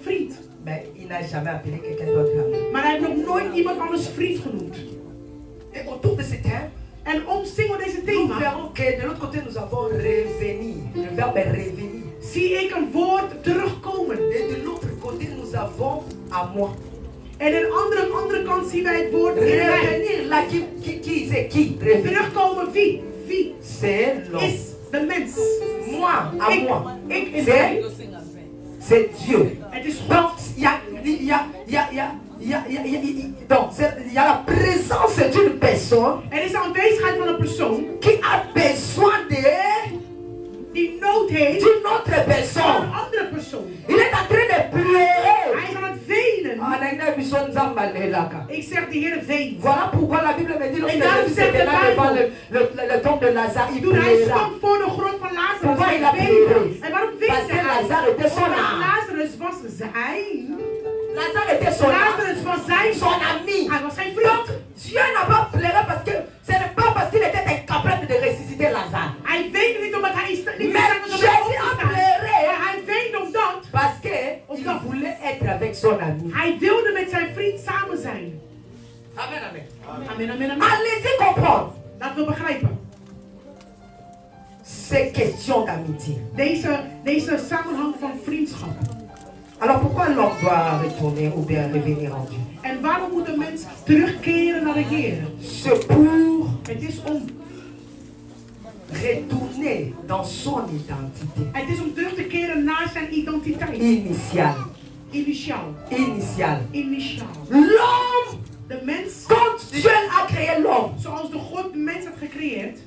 Vriend. Mais il n'a jamais appelé quelqu'un d'autre ami. Maar hij heeft nog nooit iemand anders vriend genoemd. Et autour de ce thème, En omsingeld deze nous thema verrons que de l'autre côté nous avons revenir. Le verbe est revenir. zie ik een woord terugkomen. Et de l'autre côté nous avons à moi. En aan de andere kant zien wij het woord in mij. Revenir là, qui c'est qui? Revenir. Terugkomen wie? Wie C'est l'homme. is de mens? Moi, à moi. Ik is hij. C'est Dieu. Het is God. Donc, donc, il y a la présence d'une personne Er is de aanwezigheid van een persoon qui a besoin die nood heeft d'une autre van personne. een andere persoon. Il est en train de pleurer. Hij is aan het wenen. Ik zeg de Heer ween. Voilà pourquoi la Bible me dit lorsque Et dans Jésus cette était là devant Bible, le tombe de Lazare, il Toen hij pleura. stond voor de grond van Lazarus, Pourquoi hij il a weende. pleuré? En waarom Parce weende que hij? Lazare était son Omdat âme. Lazarus was zijn. Lazare était son âme, Lazarus was zijn. son ami. Hij was zijn Donc, vriend. Dieu n'a pas pleuré parce que ce n'est pas parce qu'il était incapable de ressusciter Lazare. Hij weende niet omdat hij niet Amen, amen. Amen, amen, amen. Allez-y comprendre. Laten we begrijpen. C'est question d'amitié. Deze samenhang van vriendschap. Alors pourquoi l'homme doit retourner ou bien revenir en Dieu? En waarom moet een mens terugkeren naar de Heer? C'est pour Het is om retourner dans son identité Het is om terug te keren naar zijn identiteit. initiale. Initiaal. Initiale. Initiaal. L'homme, De mens, quand Dieu a créé l'homme, zoals de God de mens had gecreëerd.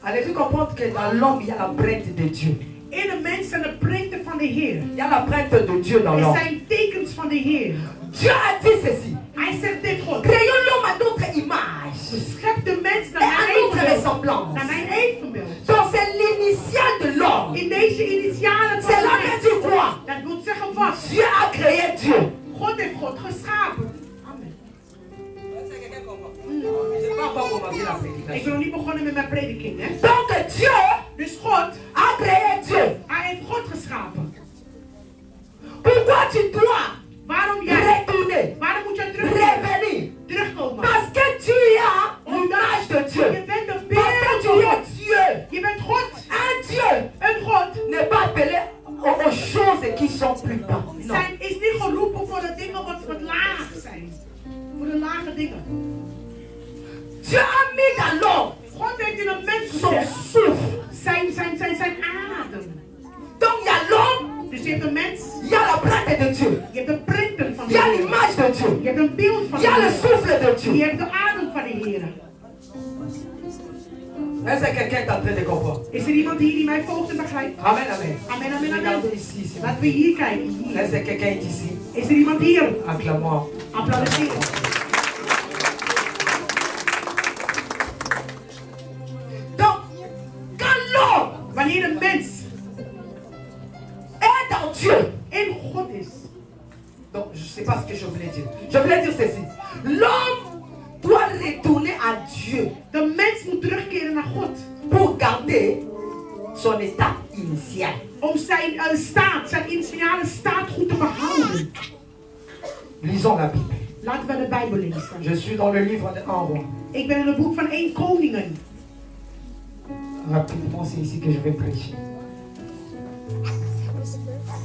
allez-vous comprendre que dans l'homme, il y a la prête de Dieu. In de mens zijn de prenten van de Heer. Il y a la prête de Dieu dans Er l'homme. zijn tekens van de Heer. Dieu a dit ceci. Hij zegt dit God. Créons l'homme à notre image Schep de mens naar et à mijn notre evenbeeld. ressemblance. Naar mijn evenbeeld. Donc c'est l'initial de l'homme. In deze initialen van C'est de là que mens. tu crois. Dat wil zeggen wat? Dieu a créé Dieu. God heeft God geschapen. Amen. Je n'ai pas encore commencé la Ik prédication. ben nog niet begonnen met mijn prediking, hè? Donc Dieu Dus God, a créé Dieu. hij heeft God geschapen. Pourquoi tu dois Waarom jij? retourner, Waarom moet jij revenir? terugkomen? Parce que tu as l'image de Je Dieu. bent de Parce que beeld tu van es God. Dieu. Je bent God. Un Dieu Een God n'est pas appelé aux choses qui sont plus bas. Non. is niet geroepen voor de dingen wat laag zijn. Voor de lage dingen. Dieu a mis dans l'homme God heeft in een mens son gezet souffle. zijn adem. Donc il y a l'homme, Dus je hebt een mens, il y a la prête de Dieu. je hebt de printen van Il de y a Heer. l'image de Dieu. Je hebt een beeld van Il y de a le Heer. souffle de Je Dieu. hebt de adem van de Heer. Est-ce que quelqu'un est en train de comprendre? Is er iemand hier die mij volgt en begrijpt? Amen, amen. Amen, amen, Regardez amen. ici. s'il vous Laten we hier kijken. plaît. Hier. Est-ce que quelqu'un est ici? Is er iemand hier? Acclamons. Applaudisseren. Donc, quand l'homme Wanneer een mens est en Dieu, in God is. donc je ne sais pas ce que je voulais dire. Je voulais dire ceci. L'homme doit retourner à Dieu De mens moet terugkeren naar God. pour garder son état initial. Om zijn staat, zijn initiale staat goed te behouden. Lisons la Bible. Laten we de Bijbel lezen. Je suis dans le livre de 1 Roi. Ik ben in het boek van 1 Koningen. Rapidement, c'est ici que je vais prêcher.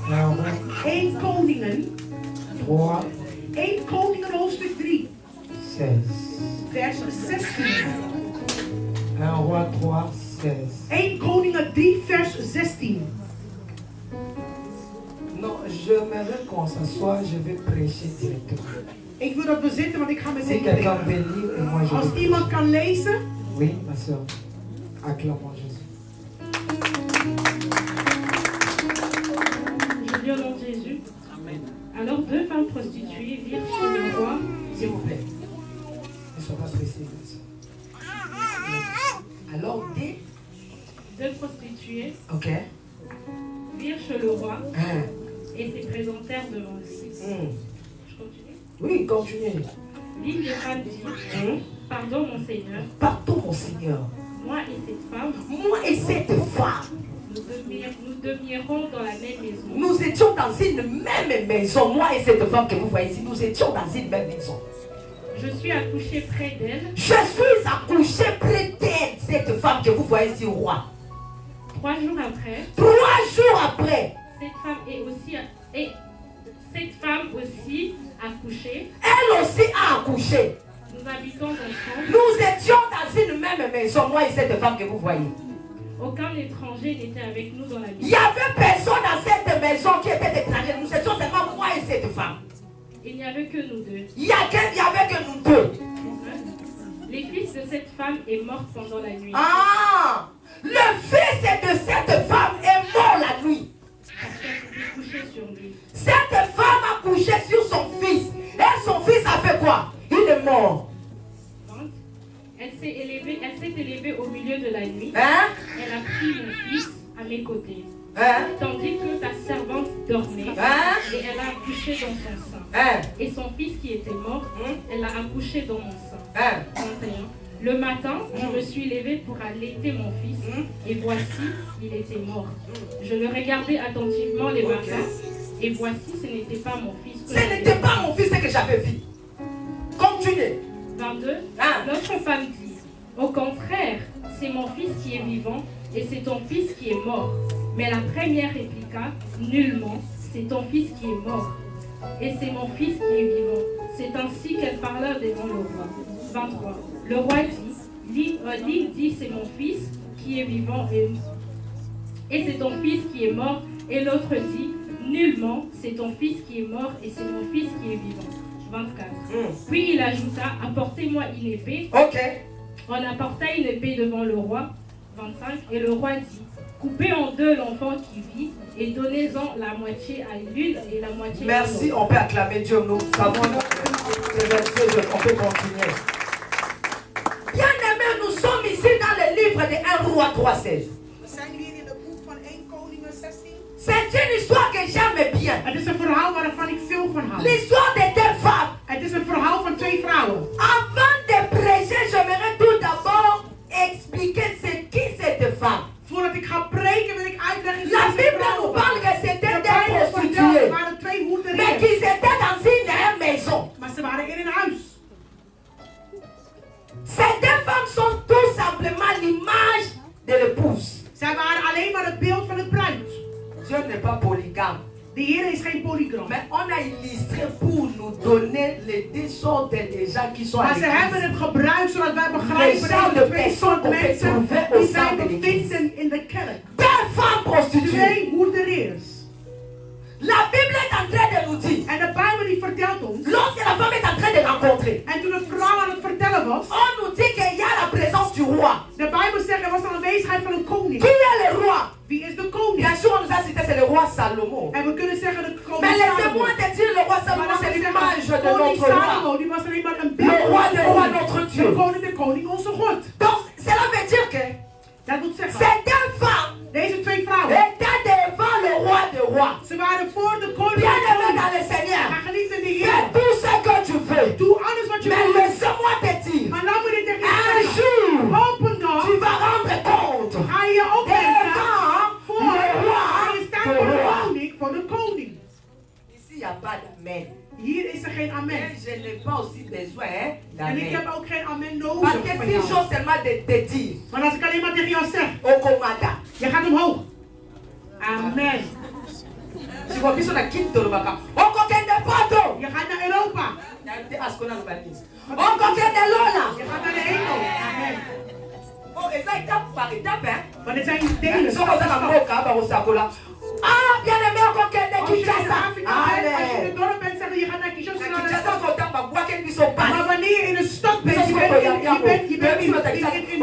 1 Roi 1 Koningen. 3, 1 Koningen hoofdstuk 3. 16. Vers 16. 1 Roi 3, 16. 1 Koningen 3 vers 16. Non, j'aimerais qu'on s'assoie, je vais prêcher directement. Ik wil dat we zitten, want ik ga Si meteen quelqu'un prediken. veut lire et moi je Als vais iemand kan lezen. Oui, ma soeur. Acclamons Jésus. Je lis au nom de Jésus. Alors deux femmes prostituées virent chez le roi. S'il vous plaît. Ne sois pas pressé, ma soeur. Alors, Deux prostituées Ok. virent chez le roi Hein. et se présentèrent devant lui. Je continue. Oui, continuez. L'une des femmes dit, pardon mon Seigneur, Pardon, mon Seigneur. moi et cette femme, Moi et cette femme, nous demeurons dans la même maison. nous étions dans une même maison. Moi et cette femme que vous voyez ici, nous étions dans une même maison. Je suis accouchée près d'elle. Je suis accouché près d'elle, cette femme que vous voyez ici, roi. 3 jours après, 3 jours après, cette femme aussi accouchée. elle aussi a accouché. Nous habitons ensemble. Nous étions dans une même maison, moi et cette femme que vous voyez. Aucun étranger n'était avec nous dans la Il maison. n'y avait personne dans cette maison qui était étranger. Nous étions seulement moi et cette femme. Il n'y avait que nous deux. Il n'y avait que nous deux. Les fils de cette femme est morte pendant la nuit. Ah! Le fils de cette femme est mort la nuit. Parce qu'elle s'était couchée sur lui. Cette femme a couché sur son fils. Et son fils a fait quoi? Il est mort. 20. Elle s'est élevée au milieu de la nuit. Hein? Elle a pris mon fils à mes côtés. Hein? Tandis que ta servante dormait. Hein? Et elle a accouché dans son sein. Hein? Et son fils qui était mort, elle l'a accouché dans mon sein. Hein? 21. Le matin, je me suis levée pour allaiter mon fils. Et voici, il était mort. Je le regardais attentivement les matins. Et voici, ce n'était pas mon fils. Ce n'était pas mon fils que j'avais vu. Continuez. 22. Ah. Notre femme dit, au contraire, c'est mon fils qui est vivant et c'est ton fils qui est mort. Mais la première répliqua, nullement, c'est ton fils qui est mort et c'est mon fils qui est vivant. C'est ainsi qu'elle parla devant le roi. 23. Le roi dit, l'une dit, c'est mon fils qui est vivant et c'est ton fils qui est mort. Et l'autre dit, nullement, c'est ton fils qui est mort et c'est mon fils qui est vivant. 24. Puis il ajouta, apportez-moi une épée. Ok. On apporta une épée devant le roi. 25. Et le roi dit, coupez en deux l'enfant qui vit et donnez-en la moitié à l'une et la moitié à l'autre. Merci, on peut acclamer Dieu. Nous savons que c'est Dieu, on peut continuer. Bien aimés, nous sommes ici dans le livre de 1 Roi 3:16. C'est une histoire que j'aime bien. Het is een verhaal waarvan ik veel van hou. L'histoire de deux femmes. Het is een verhaal van twee vrouwen. Avant de prêcher, j'aimerais tout d'abord expliquer ce qui c'est de femmes. Voordat ik ga preken wil ik uitleggen wie La deze Bible nous vrouwen parle waren. que c'était De des Bijbel vertelt, prostituées, er waren twee mais hoerderinnen. qu'ils étaient dans une maison. Maar ze waren in een huis. Ces deux femmes sont tout simplement l'image de l'épouse. Zij waren alleen maar het beeld van het bruid. Dieu n'est pas polygame. De Heer is geen polygam. Mais on a illustré pour nous donner les deux sortes de gens qui sont à Maar ze hebben l'église. het gebruikt zodat wij Les begrijpen gens dat de de twee personnes soorten qu'on peut mensen trouver au die sein zijn de l'église. bevinden in de kerk. Deux femmes prostituées. Twee hoerderiers. La Bible est en train de nous dire, En de Bijbel die vertelt ons. lorsque la femme est en train de rencontrer, En toen de vrouw aan het vertellen was. on nous dit qu'il y a la présence du roi. De Bijbel zegt er was een aanwezigheid van een koning. Qui est le roi? Wie is de koning? Bien sûr, on nous a cité, c'est le roi Salomon. En we kunnen zeggen de koning Mais Salomo. laissez-moi te dire, le roi Maar Salomon, dan c'est moet ik l'image zeggen, de koning notre roi. Salomo, die was alleen maar een Le beeld roi van des onze rois, koning. notre De Dieu. koning, onze God. Donc, cela veut dire que Dat wil zeggen, ces deux femmes deze twee vrouwen, étaient devant le roi des rois. ze waren voor de koning. Bien aimé dans le Seigneur, Maar geliefd in de fais Heer, tout ce que tu veux. doe alles wat je Mais wil. laisse-moi te dire, Maar laat me dit tegen je un zeggen. jour, Op een dag tu vas rendre compte ga je opnemen devant voor le roi je staat des voor de rois. koning, voor de koning. Ici, il n'y a pas d'amen. Hier is er geen amen. Mais je n'ai pas aussi besoin En ik d'amen. heb ook geen amen nodig Parce que van si jou. j'ose seulement te dire, Maar als ik alleen maar tegen jou zeg, au commandant, je gaat omhoog. Amen. tu vois, puis on a quitté le baka. On coquin de poteau. Je gaat naar Europa. On coquin de lola. Je gaat naar de hemel. Amen. Oh, et ça étape par étape, hein. Maar dit zijn delen. Zo was dat moka, barosakola. Ah, bien aimé, on coquin de Als je in Kinshasa. Afrika bent, als je in Allez. het dorp bent, zeggen je gaat naar Kinshasa naar de Kinshasa, stad. on t'a pas boire qu'elle puisse au Maar passe. wanneer je in een stad bent, je bent in de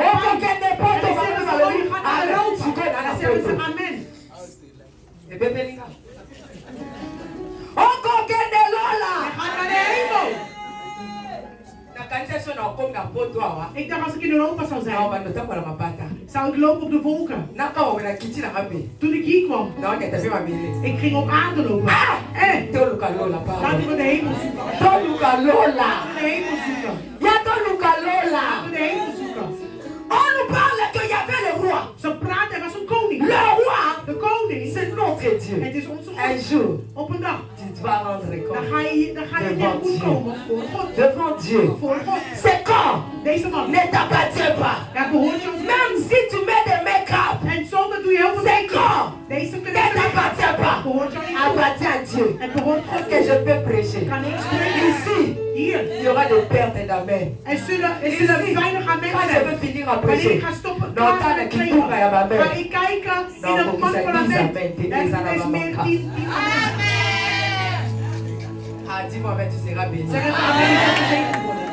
On coquin de poteau, en dan zeggen ze, oh, je gaat naar Europa. En dan zeggen ze barosakola. amen. Et bébé Linga. On coquin de Je lola. gaat naar de hemel. Na kanisa sio na kom na poto awa. Ik dacht als ik in Europa zou Na zijn, bando ta kwa mapata. zou ik lopen op de wolken. Na ka wa na kiti na mabe. Toen ik hier kwam, Na on eta bema mele. ik ging op aarde lopen. En To luka lola pa. laten we de hemel zoeken. To luka lola. Laten we de hemel zoeken. Ya to luka lola. Laten we de hemel zoeken. On nous parle qu'il y avait le roi. Ze praten, er was een koning. Le roi, De koning, c'est notre Dieu. het is onze Un God. jour, Op een dag, tu dois rendre dan compte ga je tegen moet komen voor God. devant Dieu. Voor God. Ce corps Deze man, ne t'appartient pas. daar behoort je ons. Même si tu mets des make-up, En zonder doe je heel veel ce make-up. corps Deze ne kunnen t'appartient pas. behoort jou niet. Appartient à Dieu. Het behoort God. Est-ce que je peux prêcher? Kan ik spreken? Ici, Hier. il y aura des pertes d'amen. Er zullen Ici, weinig aan quand mensen je veux zijn. finir à Wanneer ik prêcher, ga stoppen, dans le klaar temps met qui preken, tourne à ma ga mère, ik kijken Dan in een moet man je van zeggen, amen. 10 amen, 10 En amen, er is meer 10 amen. ah, dis-moi, mais tu seras béni. Zeg het amen, dat we gezegend worden.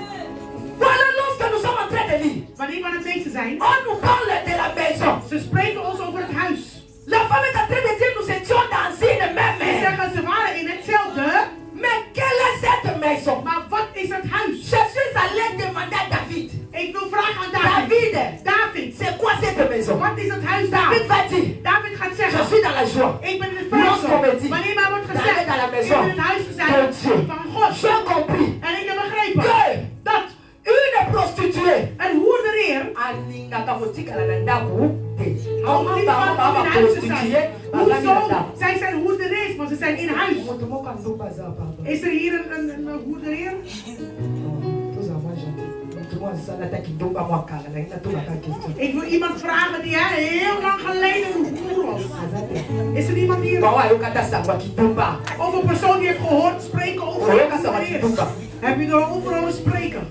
Voilà, lorsque nous sommes en train de lire, Wanneer we aan het lezen zijn, on nous parle de la maison. ze spreken ons over het huis. La femme est en train de dire nous étions dans une même Ze maison. zeggen ze waren in hetzelfde, Mais quelle est cette maison? maar wat is het huis? Je suis allé demander à David. Ik wil vragen aan David. David, David, c'est quoi cette maison? wat is het huis David daar? va dire, David gaat je zeggen, suis dans la joie. ik ben in het Lorsqu'on me vreugde. dit, Wanneer mij wordt gezegd, d'aller dans la ik maison ben in het huis te de zijn Dieu. van God. J'ai compris En ik heb begrepen que dat une prostituée een hoerdereer alingaka kotikala na ndako te. allemaal niet Comment van in va huis te prostituée zijn. bazali na Hoezo? ndako? Zij zijn hoerdereers, maar ze zijn in huis. Moto moko andoka za pardon. Is er hier een hoerdereer? Tous à moi gentil. Ik wil iemand vragen die heel lang geleden een hoer was. Is er iemand hier? Of een persoon die heeft gehoord spreken over hoeren? Heb je er over horen spreken?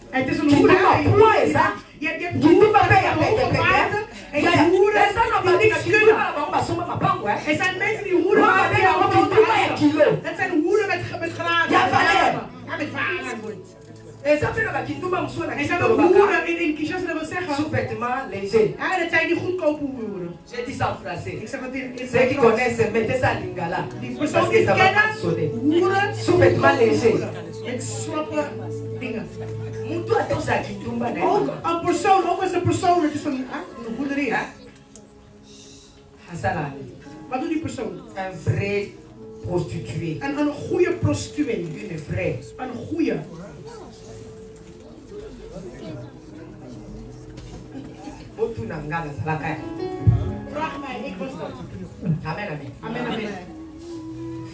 Het is een hoer. Je hebt hoeren met hoge waarden en je hebt hoeren die niks kunnen. Er zijn mensen die hoeren maken. Dat zijn hoeren met graden. Ja, met varen. Er zijn ook hoeren in Kinshasa, dat wil zeggen. Sous-vêtements légers. Ja, dat zijn die goedkope hoeren. J'ai dit ça en français. Ik zeg het in Ceux qui connaissent, mettez ça en lingala. Die persoon die kennen, hoeren, Sous-vêtements légers. met slappe dingen. Ook een persoon, ook als een persoon, het is een hoederie. Wat doet die persoon? Un vrai prostituée. Een goede prostituee. Une vraie. Een goede. Vraag mij, ik was dat. Amen, amen. Amen, amen.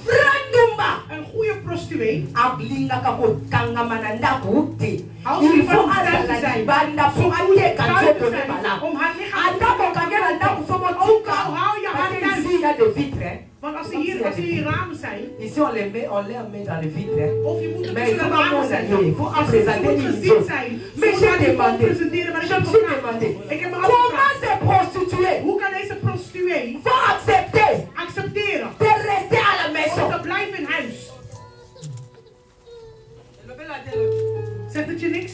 Frandumba. Een goede prostituee. Ablingaka kotangama ndaku te. Als Il je faut van ala thuis zijn, banda pour aller quand tu te bala. om haar lichaam Andako kangela ndaku somo tuka. hou je haar thuis. Ici il y a des vitres. Want als er hier ramen zijn, Ici on les met dans les vitres. of je moet er Mais il tussen faut de pas ramen zijn. montrer, il faut Als je présenter moet une gezien chose. zijn. Mais j'ai demandé. Presenteren, maar ik Je heb me suis gevraagd. demandé. Ik heb me Comment afgevraagd. ces prostituées Hoe kan deze prostituee vont accepter accepteren de rester à la om maison? te blijven in huis? Zegt het je niks?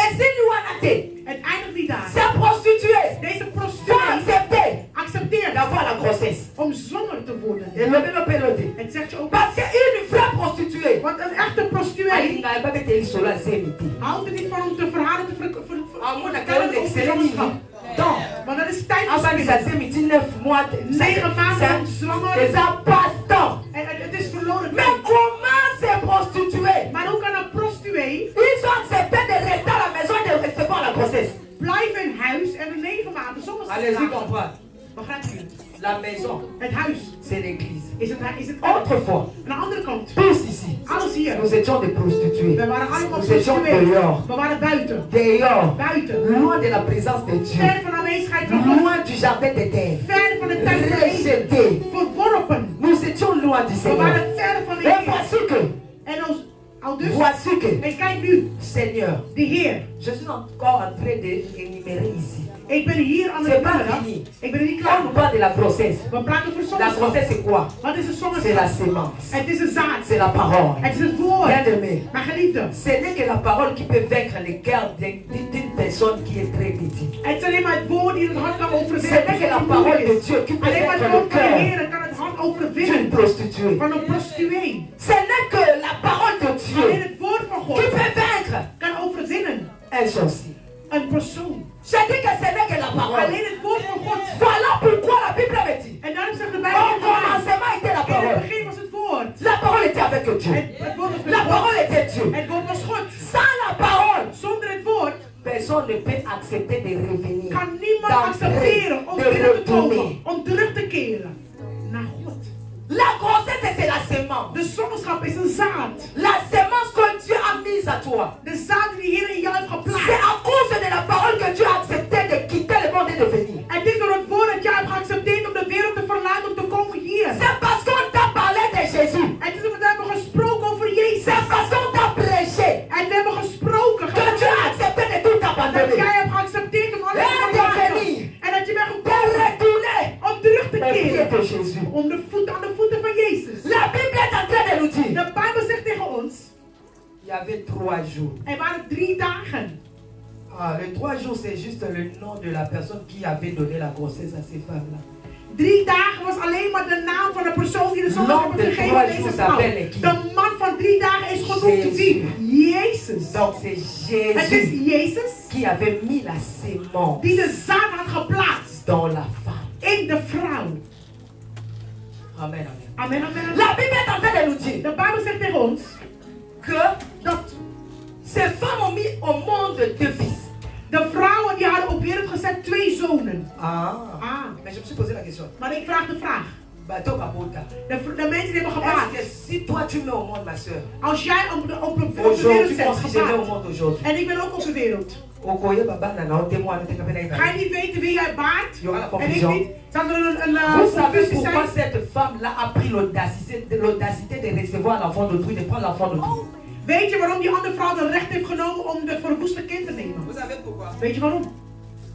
Et si nous en a été, Het eindigt niet daar. ces prostituées Deze vont prostituee accepter accepteert d'avoir la grossesse. om zwanger te worden. Et le même pelote. Het zegt je ook. Parce qu'une vraie prostituée, Want een echte elle prostituee n'a pas été une seule zémité. houdt er niet van om te verhalen te En moi, vertellen d'accord, over excellent zwangerschap. Donc, Maar dat is tijd en bas de sa verspilling. zémité, 9 mois, 9 maanden zwanger. et ça passe temps. En het is verloren Mais tijd. comment ces prostituées, Maar hoe kan een prostituee ils ont accepté de rester à la maison et de recevoir la grossesse? blijven in huis en de 9 maanden zonder Allez-y comprendre. Begrijpt u? La maison, Het huis c'est l'église. is het Autrefois, aan de andere kant. tous ici, Alles hier. nous étions des prostituées. We waren allemaal Nous étions prostituees. dehors. We waren buiten. Dehors, Buiten. loin de la présence de Dieu, Ver van de aanwezigheid van God. loin du jardin d'Éden, Ver van de tuin van Eden. rejetés. Verworpen. Nous étions loin du We Seigneur. waren ver van de Et Heer. voici que, En al dus. voici que, En kijk nu. Seigneur, De Heer. je suis encore en train d'énumérer ici. Ik ben hier aan C'est het pas bellen. fini. Ik ben er niet Quand klaar on mee. parle de la grossesse, We praten over la zwangerschap. grossesse c'est quoi? Wat is een C'est la zwangerschap? sémence. Het is een zaad. C'est la parole. Het is het woord. Bien-aimé, Mijn geliefde. ce n'est que la parole qui peut vaincre les cœurs d'une personne qui est très petite. Het is alleen maar het woord die het hart kan Ce overwinnen. n'est que la parole de Dieu qui peut Alleen maar het vaincre le woord van de cœur Heer kan het hart d'une overwinnen. prostituée. Van een prostituee. Ce n'est que la parole de Alleen Dieu het woord van qui God peut vaincre kan overwinnen. un sorcier. Een persoon. Je dis que ce n'est que la parole. Alleen het woord van God. Voilà pourquoi la Bible me dit. En daarom zegt de Au Bijbel. commencement était la In het parole. begin was het woord. La parole était avec Dieu. Het woord was met La God. parole était Dieu. Het woord was God. Sans la parole, Zonder het woord personne ne peut accepter de revenir. kan niemand d'entrer, accepteren om de terug te retourner. komen. Om terug te keren naar God. La grossesse, c'est la sémence. De zwangerschap is een zaad. La sémence que Dieu a mise à toi. De zaad die de Heer in jou heeft C'est geplaatst. à cause de la parole que Dieu a accepté de quitter le monde et de venir. Het is door het woord dat jij hebt geaccepteerd om de wereld te verlaten om te komen hier. C'est parce qu'on t'a parlé de Jésus. Het is omdat we hebben gesproken over Jezus. C'est parce qu'on t'a prêché En we hebben gesproken. que Dieu a accepté de tout Dat abandonner. jij hebt geaccepteerd om alles te En de verlaten. venir. En dat je bent De gekomen retourner om terug te au pied keren. de Jésus. Om de voet aan de voeten van Jezus. La Bible est en train de nous dire. De Bijbel zegt tegen ons. Il y avait 3 jours. Er waren 3 dagen. Ah, les 3 jours, c'est juste le nom de la personne qui avait donné la grossesse à ces femmes-là. 3 dagen was alleen maar de naam van de persoon die de zwangerschap L'homme heeft de gegeven aan 3 deze jours vrouw. s'appelle qui? De man van 3 dagen is genoemd wie? Jezus. Donc c'est Het is Jésus Jezus qui avait mis la sémence die de zaad had geplaatst dans la femme. in de vrouw. Amen, amen. Amen, amen, amen. La Bible est en train de nous dire De Bijbel zegt tegen ons que dat ces femmes ont mis au monde 2 fils. de vrouwen die hadden op wereld gezet 2 zonen. Ah. Ah, Mais je me suis posé la question. maar ik vraag de vraag. De mensen die hebben gebaat. Si toi tu mets au monde, ma soeur, Als jij op de wereld aujourd'hui, zet, moi aussi je mets au gebaat. monde aujourd'hui. En ik ben ook op de wereld. Ga je niet weten wie jij baart? Il y aura la En ik confusion. niet. Zal er Vous savez confusie pourquoi zijn? cette femme-là a pris l'audacité de recevoir l'enfant d'autrui, de prendre l'enfant d'autrui? Weet je waarom die andere vrouw het recht heeft genomen om de verwoeste kind te nemen? Vous savez pourquoi? Weet je waarom?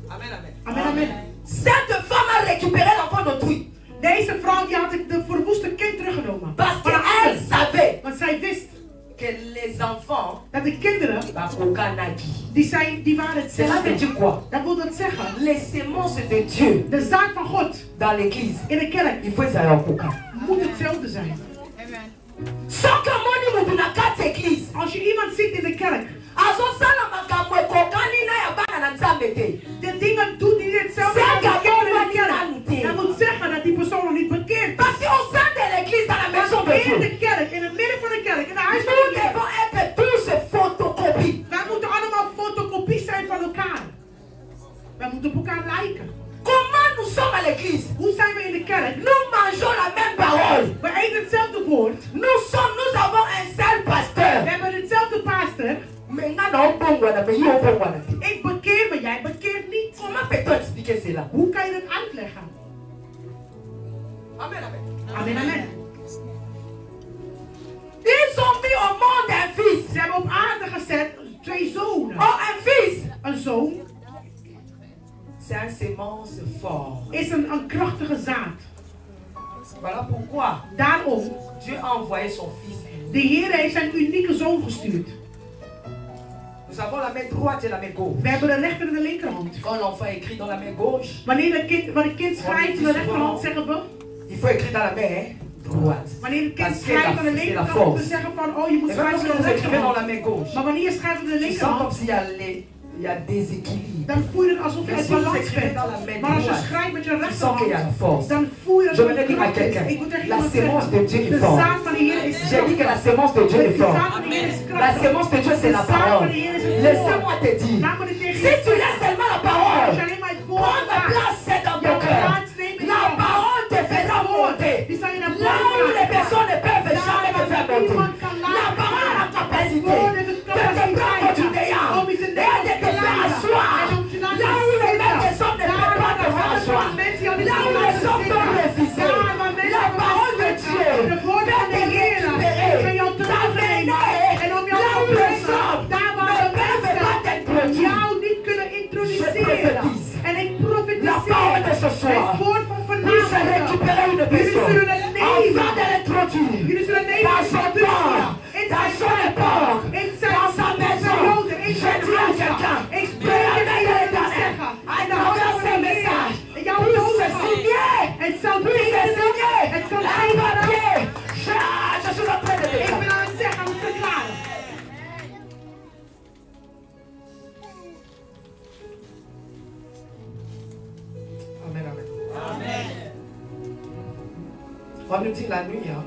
Amen, amen. Amen, amen. Cette femme a récupéré l'enfant d'autrui. Deze vrouw die had de verwoeste kind teruggenomen. Parce Van haar qu'elle ouders. savait Want zij wist que les enfants, dat de kinderen, die waren cela veut hetzelfde. dire quoi? Dat wil dat zeggen. Les semences de Dieu De zaak van God dans l'église, in de kerk il faut que ça aille en coca. moet hetzelfde zijn. Sans que mon niveau de la carte église, Als je iemand ziet in de kerk, de dingen doet die hetzelfde Zeg, als de kinderen in de Gabriel, kerk, dat moet zeggen dat die persoon nog niet bekeerd is. parce qu'au sein de l'église, dans la maison de In Dieu, de kerk, in het midden van de kerk, in de huis van nous de kerk. devons être tous photocopies. Wij moeten allemaal fotocopies zijn van elkaar. Wij moeten op elkaar lijken. Comment nous sommes à l'église? Hoe zijn we in de kerk? Nous mangeons la même parole. We eten hetzelfde woord. Nous avons un seul pasteur. We hebben hetzelfde pastor. Mais nous n'avons pas Ik bekeer me, jij bekeert niet. Comment peut-on expliquer cela? Hoe kan je dat uitleggen? Amen, amen. Amen, amen. Ils ont mis au monde un fils. Ze hebben op aarde gezet 2 zonen. Oh, un fils. Een zoon C'est un sémence fort. is een krachtige zaad. Voilà pourquoi Daarom, Dieu a envoyé son fils. de Heer heeft zijn unieke zoon gestuurd. Nous avons la main droite et la main gauche. We hebben de rechter en de linkerhand. Quand l'enfant écrit dans la main gauche, Wanneer het kind schrijft aan de rechterhand, zeggen we. il faut écrire dans la main droite. Wanneer het kind Parce que schrijft aan de c'est la linkerhand, moeten we force. zeggen van, oh je moet Et même schrijven aan lorsque de vous écrivez dans rechterhand. la main gauche, Maar wanneer je schrijft aan de tu sens comme linkerhand, s'il y a déséquilibre. dan voel je het alsof je Mais het si vous balans écrivez bent. dans la main Maar als je droite, schrijft met je tu sens qu'il y a la rechterhand, force. dan voel je dat Je het vais dire à kracht is. quelqu'un, Ik moet tegen la iemand sémence de Dieu zeggen, est de forte. zaad van de Heer is J'ai dit que la sémence de Dieu est de forte. zaad van de Heer is La krachtig. sémence de Dieu, c'est la parole. Laissez-moi te dire, Laat me dit tegen si je tu zeggen, laisses seulement la parole, als je alleen maar het woord prendre laat, place dans jouw ton cœur, plaats nemen in la jouw hart. parole te fera monter. Die zal je naar Là boven où les laten personnes ne peuvent gaan. jamais te faire Daar waar niemand monter. kan La laten parole a la gaan. Het capacité woord heeft de de te prendre du capaciteit néant om je te et nemen de op te te faire leiden. asseoir. En om te laten Là où les zitten. mains des hommes ne Daar peuvent pas waar te de faire handen asseoir. van mensen jou niet Là où kunnen les laten hommes peuvent zitten. refuser. Daar waar mensen La hebben parole de gezegd, Dieu de woorden van de peut te Heer récupérer, kan jou terugnemen. En om jou là te où les brengen. hommes Daar waar ne de peuvent pas mensen t'introduire. jou niet kunnen introduceren. prophétise. En ik La parole de ce profetiseer soir. het woord van Vous vanavond. allez récupérer une Jullie personne zullen het nemen. afin de l'introduire Jullie zullen nemen dans son corps, in dans zijn son époque, in zijn dans sa maison. periode, in Je zijn dis à huis. quelqu'un, Ik de spreek la het main de tegen l'Éternel, zeggen. à En de hand travers van ce de message, Heer. Jouw puisse se dood. signer Het zal puisse se tekenen. signer Het zal un tekenen. papier. Je suis en train de Ik ben déclarer. aan het zeggen, aan het verklaren. Amen, amen. On nous dit la nuit, hein,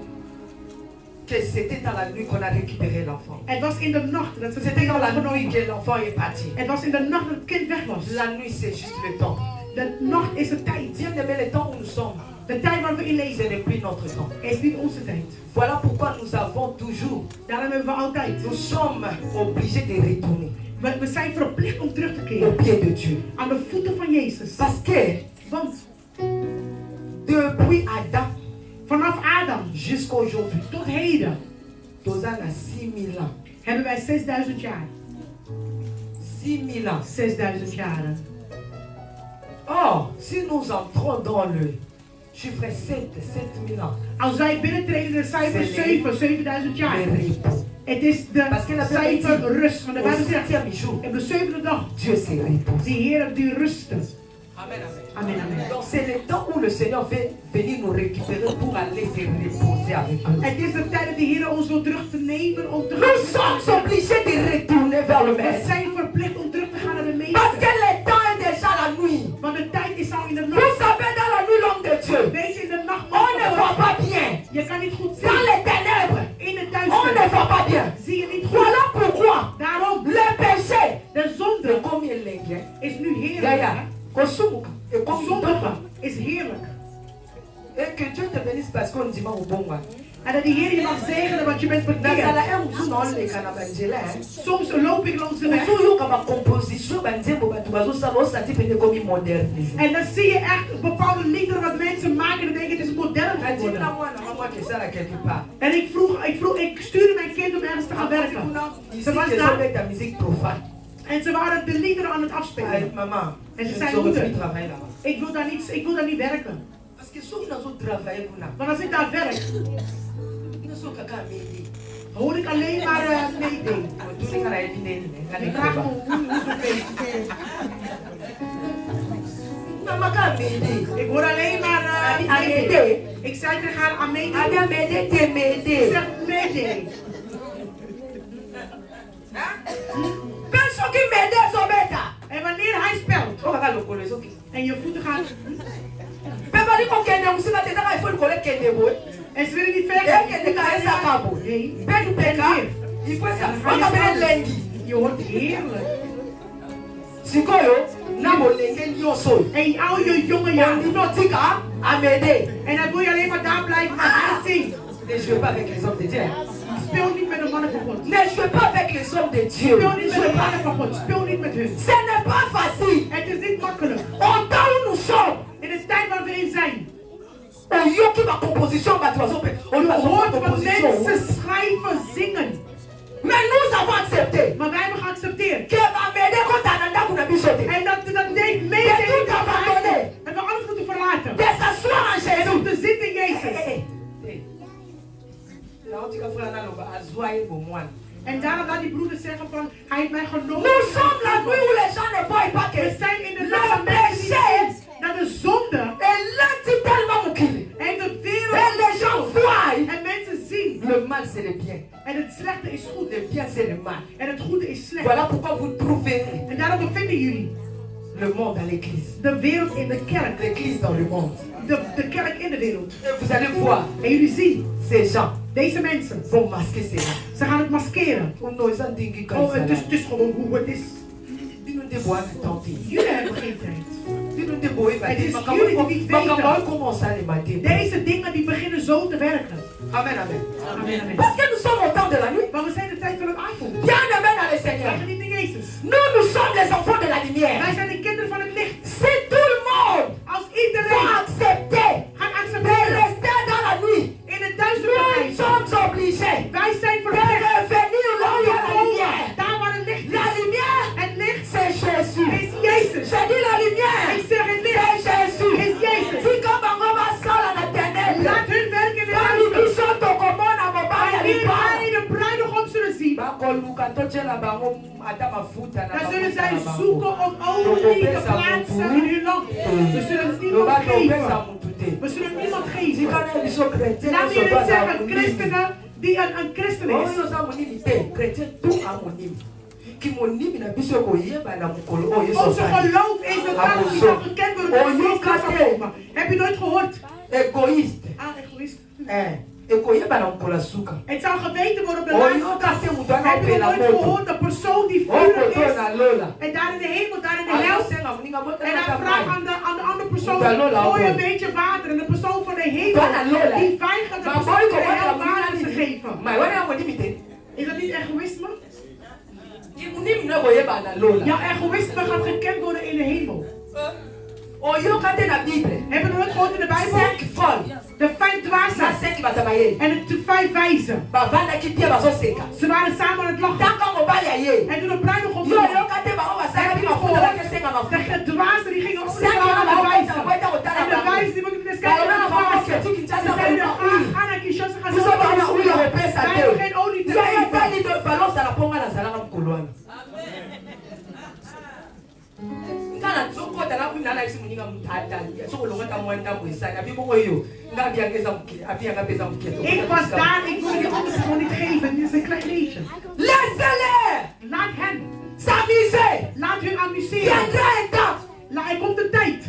que c'était dans la nuit qu'on a récupéré l'enfant. Het was in de nacht dat ze het C'était dans la nuit genomen. que l'enfant est parti. Het was in de nacht dat het kind weg was. La nuit, c'est juste le temps. De nacht is de tijd. Bien aimé, le temps où nous sommes, De tijd waar we in c'est leven depuis notre temps. is niet onze tijd. Voilà pourquoi nous avons toujours, Daarom hebben we altijd. nous sommes obligés de retourner We zijn verplicht om terug te au keren. pied de Dieu. Aan de voeten van Jezus. Parce que Want depuis Adam vanaf Adam jusqu'à aujourd'hui, tot heden nous avons 6000 ans. hebben wij 6000 jaar. 6000 ans. 6000 jaren. Or, si nous entrons dans le chiffre 7, 7000 ans, Als wij binnentreden in de cijfer 7, 7000 jaar. le repos. Het is de Parce que la Bible cijfer dit, rust. Want de au Bijbel zegt, 7e jour, op de zevende dag, Dieu s'est reposé. die Heer die rustte. Amen, amen. Amen, amen. Donc c'est le temps où le Seigneur veut venir nous récupérer pour aller se reposer avec nous. Het is de tijd dat de Heer ons wil terug te nemen om terug Nous te sommes gaan. obligés de retourner vers le We Maître. zijn verplicht om terug te gaan naar de Parce que meester. le temps est déjà la nuit. Want de tijd is al in de Vous nacht. savez, dans la nuit longue de Dieu, Weet je, in de nacht on ne voit pas bien. Je kan niet goed Dans zien. les ténèbres, In de on ne duisternis voit pas bien. zie je niet goed. Voilà pourquoi Daarom, le péché de zonde est comme il est. is nu Ya, heerlijk. ya. Kosumuka. Et comme Zondigen is heerlijk. Et que Dieu te bénisse bent bekeerd. Soms loop ik langs de weg. En dan zie je echt bepaalde liederen wat mensen maken en denken het is modern geworden. En ik stuurde mijn kind om ergens te gaan werken. Ze was daar. En ze waren de liederen aan het afspelen. En ze zei, moeder, ik wil daar niet werken. Want als ik daar werk, hoor ik alleen maar meedoen. Ik vraag me hoe ik hoor alleen maar meedoen. Ik zei tegen haar, Amélie. Ik zeg, meedoen. En wanneer hij speelt en je voeten gaan en ze willen niet verder. Je hoort heerlijk. En al je jonge jaren. En dan wil je alleen maar daar blijven met hij zingt. Speel niet met de mannen van God. Ne jouez pas avec les hommes de Dieu. Speel niet met de mannen van God. Speel niet met hun. Ce n'est pas facile. Het is niet makkelijk. Au temps où nous sommes, in de tijd waar we in zijn. Je hoort wat mensen schrijven, zingen. Mais nous avons accepté. Maar wij hebben geaccepteerd. Que en dat deed mee en we alles moeten verlaten. En om te zitten in Jezus. En daarom laat die broeder zeggen van, hij heeft mij genomen. We zijn in de nacht dat de zonde en de wereld en mensen zien. Le mal c'est le bien. En het slechte is goed. Le bien c'est le mal. En het goede is slecht. Voilà pourquoi vous trouverez en daarom bevinden jullie le monde dans l'église. De wereld in de kerk. L'église dans le monde. De kerk in de wereld. Et vous allez voir. En jullie zien. Ces gens. Deze mensen. Vont masquer ces gens. Ze gaan het maskeren. Oh, het is gewoon hoe het is. Jullie hebben geen tijd. Het is jullie die niet weten. Deze dingen die beginnen zo te werken. Amen, amen. Amen, amen. Parce que nous sommes au temps de la nuit. Maar we zijn de tijd van het avond. Bien amen dans le Seigneur. Niet in Jezus. Nous sommes les enfants de la lumière. Wij zijn de kinderen van het licht. Si tout le monde als iedereen gaat accepteren de rester dans la nuit, in het duisternis, nous sommes obligés. Wij zijn verplicht de revenir là où il y a la lumière. Daar waar het licht is. La lumière, het licht, c'est Jésus. Is Jezus. J'ai dit la lumière. Ik zeg het licht, c'est Jésus. Is Jezus. Si comme on va sala na ténèbres. Laat hun werken in de duister. Wanneer de bruidegom zullen zien, dan zullen zij zoeken om olie te plaatsen in hun lamp. We zullen niemand geven. We zullen niemand geven. Laat jullie zeggen, christenen die een christen is. Onze geloof is de dag die zal gekend worden door de Christus zal komen. Heb je nooit gehoord? Egoïst. Egoïst. Het zou geweten worden op de laatste dag. Heb je nooit gehoord? De persoon die vurig is. En daar in de hemel, daar in de hel. En dan vraagt aan de andere persoon, gooi een beetje water. En de persoon van de hemel, die weigert de persoon in de hel water te geven. Is dat niet egoïsme? Jouw egoïsme gaat gekend worden in de hemel. Hebben we nooit gehoord in de Bijbel? De 5 dwazen en de 5 wijzen. Ze waren samen aan het lachen. En toen de bruidegom kwam, heb je gehoord? De dwazen die gingen op de wijzen. En de wijzen die moeten eens kijken naar de dwazen. Ze zeiden, ga naar Kinshasa, ga zo naar de olie. Wij hebben geen olie te geven. Ik was daar, ik wilde die andere persoon niet geven. Dit is een klein leesje. Laat hen s'amuser. Laat hun amuseren. Er komt de tijd.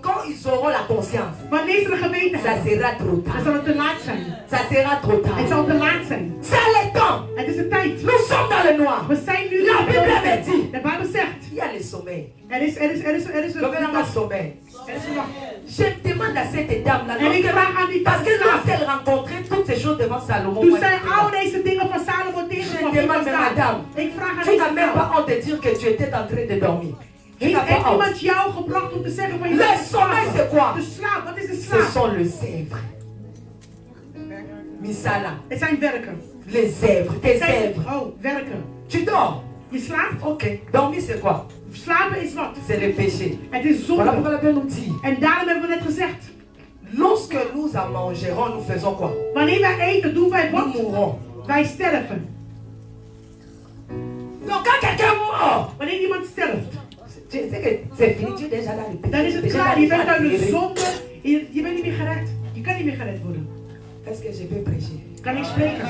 Quand ils auront la conscience, wanneer ze de geweten ça sera trop tard. Dan zal het te laat zijn. Ça sera trop tard. Het zal te laat zijn. C'est le temps. Het is de tijd. Nous sommes dans le noir. We zijn nu la Bible me dit. De Bijbel zegt. Il y a le sommeil. Er is een sommeil. Er is een nacht. Je demande à cette dame là. En ik vraag aan die parce que lorsqu'elle rencontrait toutes toutes ces choses devant Salomon. Toen zij al deze dingen van Salomo tegenkwam, Je demande, madame, ik vraag aan tu n'as même deze pas vrouw. honte de dire que tu étais en train de dormir. Tu Heeft n'as pas honte. iemand jou gebracht om te zeggen van je Le bent sommeil, c'est quoi? De slaap, wat is de Ce slaap? sont les zèbres. Misala. Het zijn werken. Les zèbres, tes zèbres. Oh, werken. Tu dors. Je slaapt? Ok. Dormir, c'est quoi? Slapen is wat? C'est le péché. Het is Voilà zonde. pourquoi la Bible nous dit. En daarom hebben we net gezegd. Lorsque nous en mangerons, nous faisons quoi? Wanneer wij eten, doen wij Nous wat? mourrons. Wij sterven. Donc quand quelqu'un mort, Wanneer iemand sterft, tu sais que c'est fini, tu es déjà dans le péché. dan is het Déjà klaar. dans Je le bent uit de péché. zonde. Je bent niet meer gered. Je kan niet meer gered worden. Est-ce que je peux prêcher? Kan ik spreken?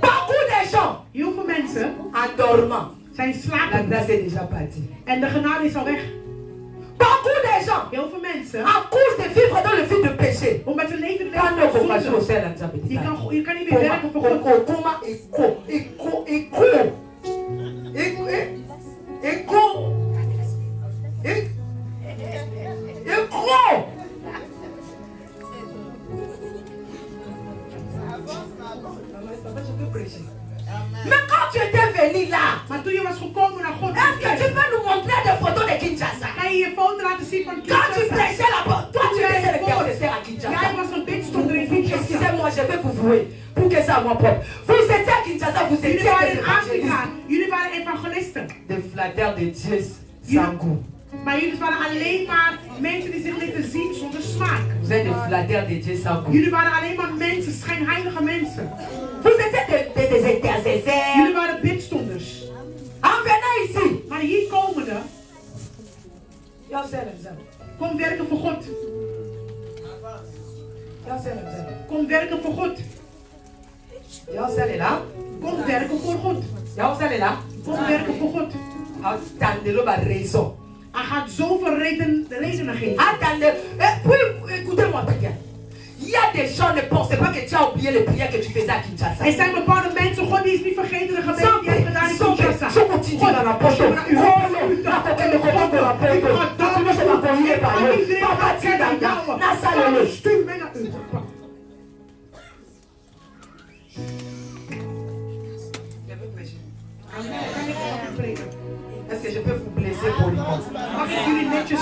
Beaucoup de gens, Heel veel mensen en dormant, zijn la slapend. grâce est déjà partie. En de genade is al weg. Beaucoup de gens, Heel veel mensen, à cause de vivre dans le vie de péché, omdat ze leven in quand de nous vocation au zonde, sein de la Diable, je kan niet meer werken voor God. comment mais quand tu étais venu là, Maar toen je was gekomen naar God, est-ce que tu peux nous montrer des photos de Kinshasa? kan je je foto laten zien van Quand tu Kinshasa? prêchais là-bas, toi tu étais le intercesseur à Jij Kinshasa. was een bidstonder in Kinshasa. Excusez-moi, je vais vous vouer pour que ça soit propre. Vous étiez à Kinshasa, vous étiez Jullie waren des in Afrika. évangélistes, Jullie waren evangelisten. des flatteurs de Dieu sans goût. Maar jullie waren alleen maar mensen die zich lieten zien zonder smaak. Vous êtes des flatteurs de Dieu sans goût. Jullie waren alleen maar mensen, schijnheilige mensen. Vous étiez des intercesseurs. Jullie waren bidstonders. En venant ici, Maar hier komende, kom werken voor God. Kom werken voor God. est là. Kom werken voor God. est là. Kom werken voor God. Attendez-le, ma raison. Hij gaat zoveel redenen geven. Attendez. Puis, écoutez-moi très bien. Il y a des gens ne pensent pas que tu as oublié les prières que tu faisais à Kinshasa. Er zijn bepaalde mensen, God die is niet vergeten de gebeden die hij heeft gedaan in Kinshasa. Si on continue dans la poche, on Stuur mij naar u. Est-ce que je peux vous blesser poliment? Mag ik jullie netjes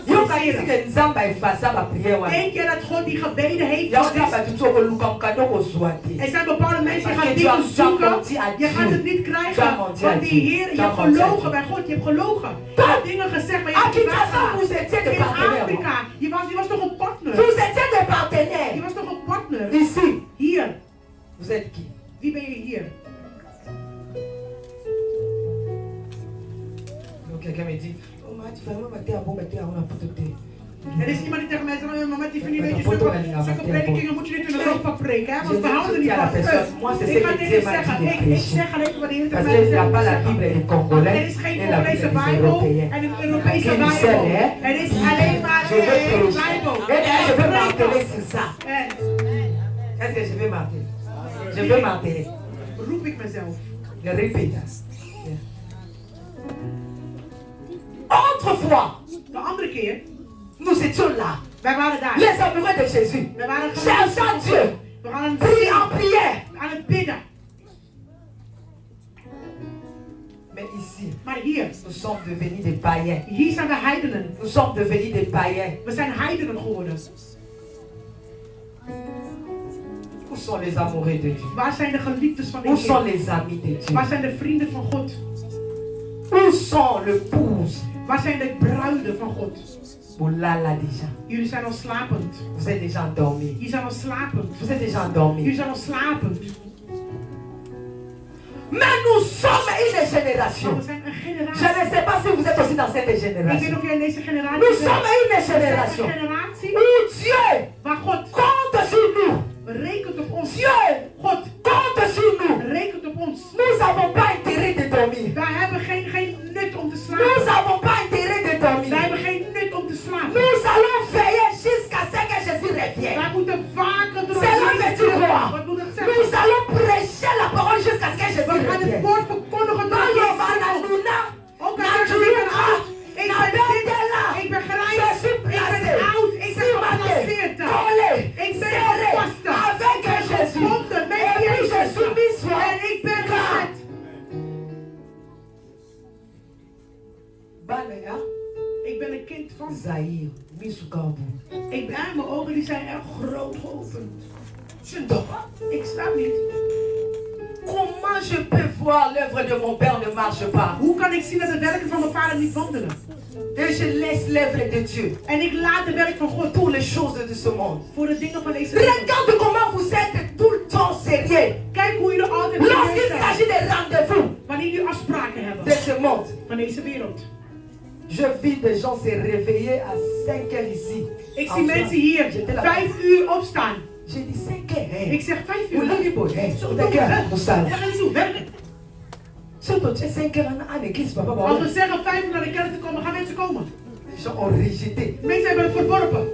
Yo kan je zeggen que Nzamba effaça ma prière. Eén keer dat God die gebeden heeft. Ya Nzamba tutsoko lukangano kozwate. Er zijn bepaalde mensen die gaan dingen zoeken. Je gaat het niet krijgen. Want die Heer, je hebt gelogen bij God. Je hebt gelogen. Je hebt dingen gezegd, maar je hebt niet waargemaakt. In Afrika, je was toch een partner. Vous étiez des partenaires. Je was toch een partner. Ici. Hier. Vous êtes qui? Wie ben je hier? Quelqu'un me dit, oh ma, tu vas me mettre à bon, mettre à on a pas de thé. Er is iemand die tegen mij zegt, mama Tiffany, weet je, zulke predikingen moet je niet in Europa preken, hè? Want we houden niet van ik ga dit niet zeggen. Ik zeg alleen wat de Heer tegen mij zegt. Er is geen Congolese Bijbel en een Europese Bijbel. Er is alleen maar één Bijbel. Je veux m'enterrer sur ça. Est-ce que je vais m'enterrer? Je veux m'enterrer. Roep ik mezelf. Je répète. Autrefois, De andere keer, nous étions là. wij waren daar. Les amoureux de Jésus. We waren Cherchant Dieu. We waren Prie en prière. aan het bidden. Mais ici, Maar hier, nous sommes devenus des païens. hier zijn we heidenen. Nous sommes devenus des païens. We zijn heidenen geworden. Où sont les amoureux de Dieu? Waar zijn de geliefdes van de Où sont Heer? les amis de Dieu? Waar zijn de vrienden van God? Où sont les pouses? Waar zijn de bruiden van God? Boulala déjà. Jullie zijn al slapend. Vous êtes déjà endormis. Jullie zijn al slapend. Vous êtes déjà endormis. Jullie zijn al slapend. Mais nous sommes une Maar génération. we zijn een Je generatie. ne sais pas si vous êtes aussi dans cette Ik weet génération. niet of jij in deze generatie Nous bent. sommes une We zijn génération een generatie où Dieu waar God compte sur nous. rekent op ons. Dieu God compte sur nous. rekent op ons. Nous n'avons pas intérêt de dormir. Wij hebben geen nut om te Nous slapen. n'avons pas intérêt de Wij dormir. hebben geen nut om te slapen. Nous allons veiller jusqu'à ce que Jésus revienne. Wij moeten waken tot C'est là que tu vois. Wat moet dat Nous zeggen? allons prêcher la parole jusqu'à ce que Jésus We gaan het revienne. woord verkondigen tot Dans le Jezus komt. Bananouna, Ook al zeggen ze, ik ben oud, ik ben dit, ik ben grijs, ik ben oud, ik ben gebalanceerd. Ik ben vast avec Jésus. Ik ben een kind van Zaïre, Misukambu. Mijn ogen die zijn erg groot geopend. Je ne dors pas. Ik slaap niet. Comment je peux voir l'œuvre de mon Père ne marche pas? Hoe kan ik zien dat de werken van mijn vader niet wandelen? Et je laisse l'œuvre de Dieu En ik laat de werk van God pour les choses de ce monde. voor de dingen van deze wereld. Regarde comment vous êtes tout le temps sérieux. Kijk hoe jullie altijd Lorsqu'il serieus zijn. s'agit des rendez-vous Wanneer jullie afspraken hebben de ce monde, van deze wereld. je vis des gens se réveiller à 5 heures ici. Ik En zie France. mensen hier J'étais là-bas. 5 uur opstaan. J'ai dit 5 heures. Ik zeg 5 Vous uur. l'avez dit, hey, Zo, d'accord, hè? on s'en Ja, ga niet zo werken. Surtout, tu es 5 heures en église, papa. Als we zeggen 5 uur naar de kerk te komen, gaan mensen komen. Les gens ont rejeté. Mensen hebben het verworpen.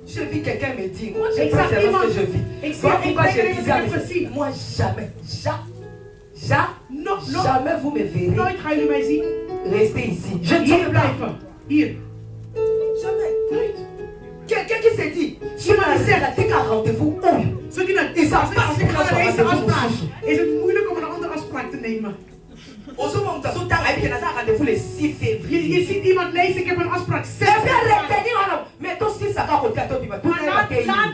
Je vis quelqu'un me dit, moi je Ik sais zag c'est ce iemand- que je vis. ik zie- Voilà ik pourquoi denk je dat ik disais à het heb mes gezien. amis, moi jamais, jamais vous me verrez Nooit gaan jullie mij zien. rester ici. Je ne Hier sors pas. blijven. Hier. Jamais. Nooit. Quelqu'un qui s'est dit, si on a un rendez-vous, où? Zodat je dat Is dat als ik ga naar deze rendezvous afspraak, moesusu? is het moeilijk om een andere afspraak te nemen. Ozoma mutazo tanga ebi na za rendez-vous le 6 février. Je ziet iemand lezen, ik heb een afspraak 6 C'est bien februari. retenir on mais toi si ça va côté to bima. Maar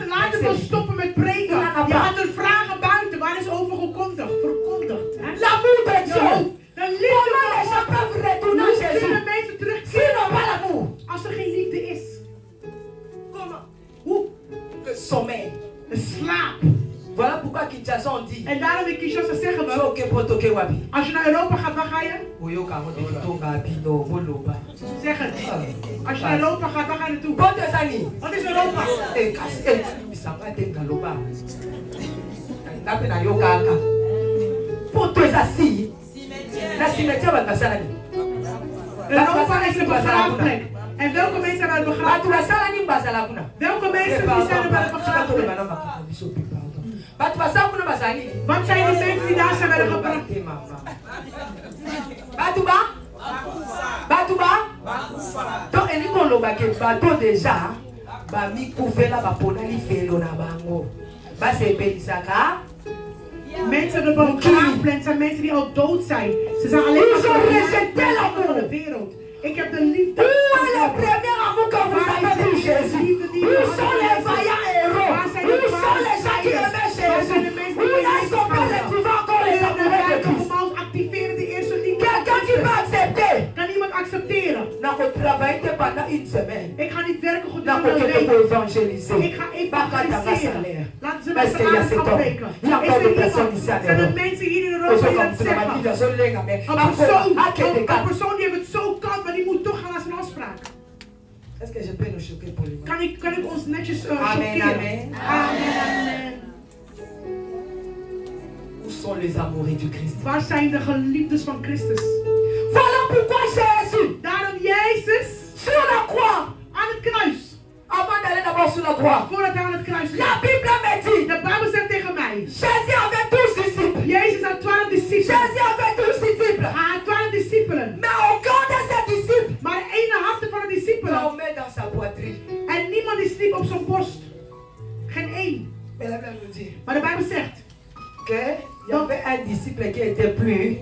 laten we stoppen met preken. Je gaat er vragen buiten. Waar is over gekondigd? Verkondigd. Hè? L'amour de Je Dieu. hoofd. De liefde Comment les van gens God. peuvent retourner Hoe à Jésus kunnen mensen s'ils terugkeren n'ont pas l'amour? als er geen liefde is? Comment? Hoe? Le sommeil. Een slaap. Voilà pourquoi Kinshasa on dit. En daarom in Kinshasa zeggen we, So ke potoke wapi. als je naar Europa gaat, waar ga je? Oyoka mo de tonga bino boloba. Zeg het. Als je naar Europa gaat, waar ga je naartoe? Poto ezani. Wat is Europa? Eh kasi bisanga te ngaloba. Ngapi na yoka aka. Poto ezasi. Na cimetière ba basala ni. Europa is een begraafplek. En welke mensen hebben het Batu begraafplek? basala ni bazala kuna. Welke mensen die zijn er bij het begraafplek? Batu basala kuna bazali. Wat zijn de mensen die daar zijn bij de gebracht? Batuba? Batuba? Donc eni koloba ke bato déjà ba mi kuvela ba ponali felo na bango. Ba se belisaka. Mensen op een begraafplek zijn mensen die al dood zijn. Ze zijn alleen maar van de wereld. Ik heb de liefde. Où est le premier amour que vous avez pour Jésus? Où sont les vaillants héros? Où sont les gens qui aimaient Jésus? Où est-ce qu'on peut retrouver encore les amoureux de Christ? Activeren de eerste liefde. Quelqu'un qui peut accepter. Kan iemand accepteren? N'a pas travaillé pendant une semaine. Ik ga niet werken N'a gedurende pas een été week. pour évangéliser. Ik ga Baka tanga evangeliseren. salaire. Laten ze Parce met qu'il y a salaris cet homme. afbreken. Il y a Is encore er des personnes iemand? ici à Zijn er Nederland. mensen hier in Aux Europa die gens dat comme ça, zeggen? dit dans une langue, mais Een persoon à die heeft het zo koud, maar die moet toch gaan naar zijn afspraak. est-ce que je peux nous choquer pour lui? Kan ik ons netjes Amen, chockeren? amen. Amen. Où sont les amoureux du Christ? Waar zijn de geliefdes van Christus? Voilà pourquoi Jésus, Daarom Jezus sur la croix, aan het kruis. avant d'aller d'abord sur la croix, Voordat hij aan het kruis la ging. Bible me dit, De Bijbel zegt tegen mij. Jésus avait 12 disciples. Jezus had 12 discipelen. Jésus avait 12 disciples. Hij had 12 discipelen. Mais aucun de ces disciples Maar één harte van de discipelen. dormait dans sa poitrine. En niemand die sliep op zijn borst. Geen één. Mais la Bible nous dit Maar de Bijbel zegt. qu'il y avait un disciple qui était plus,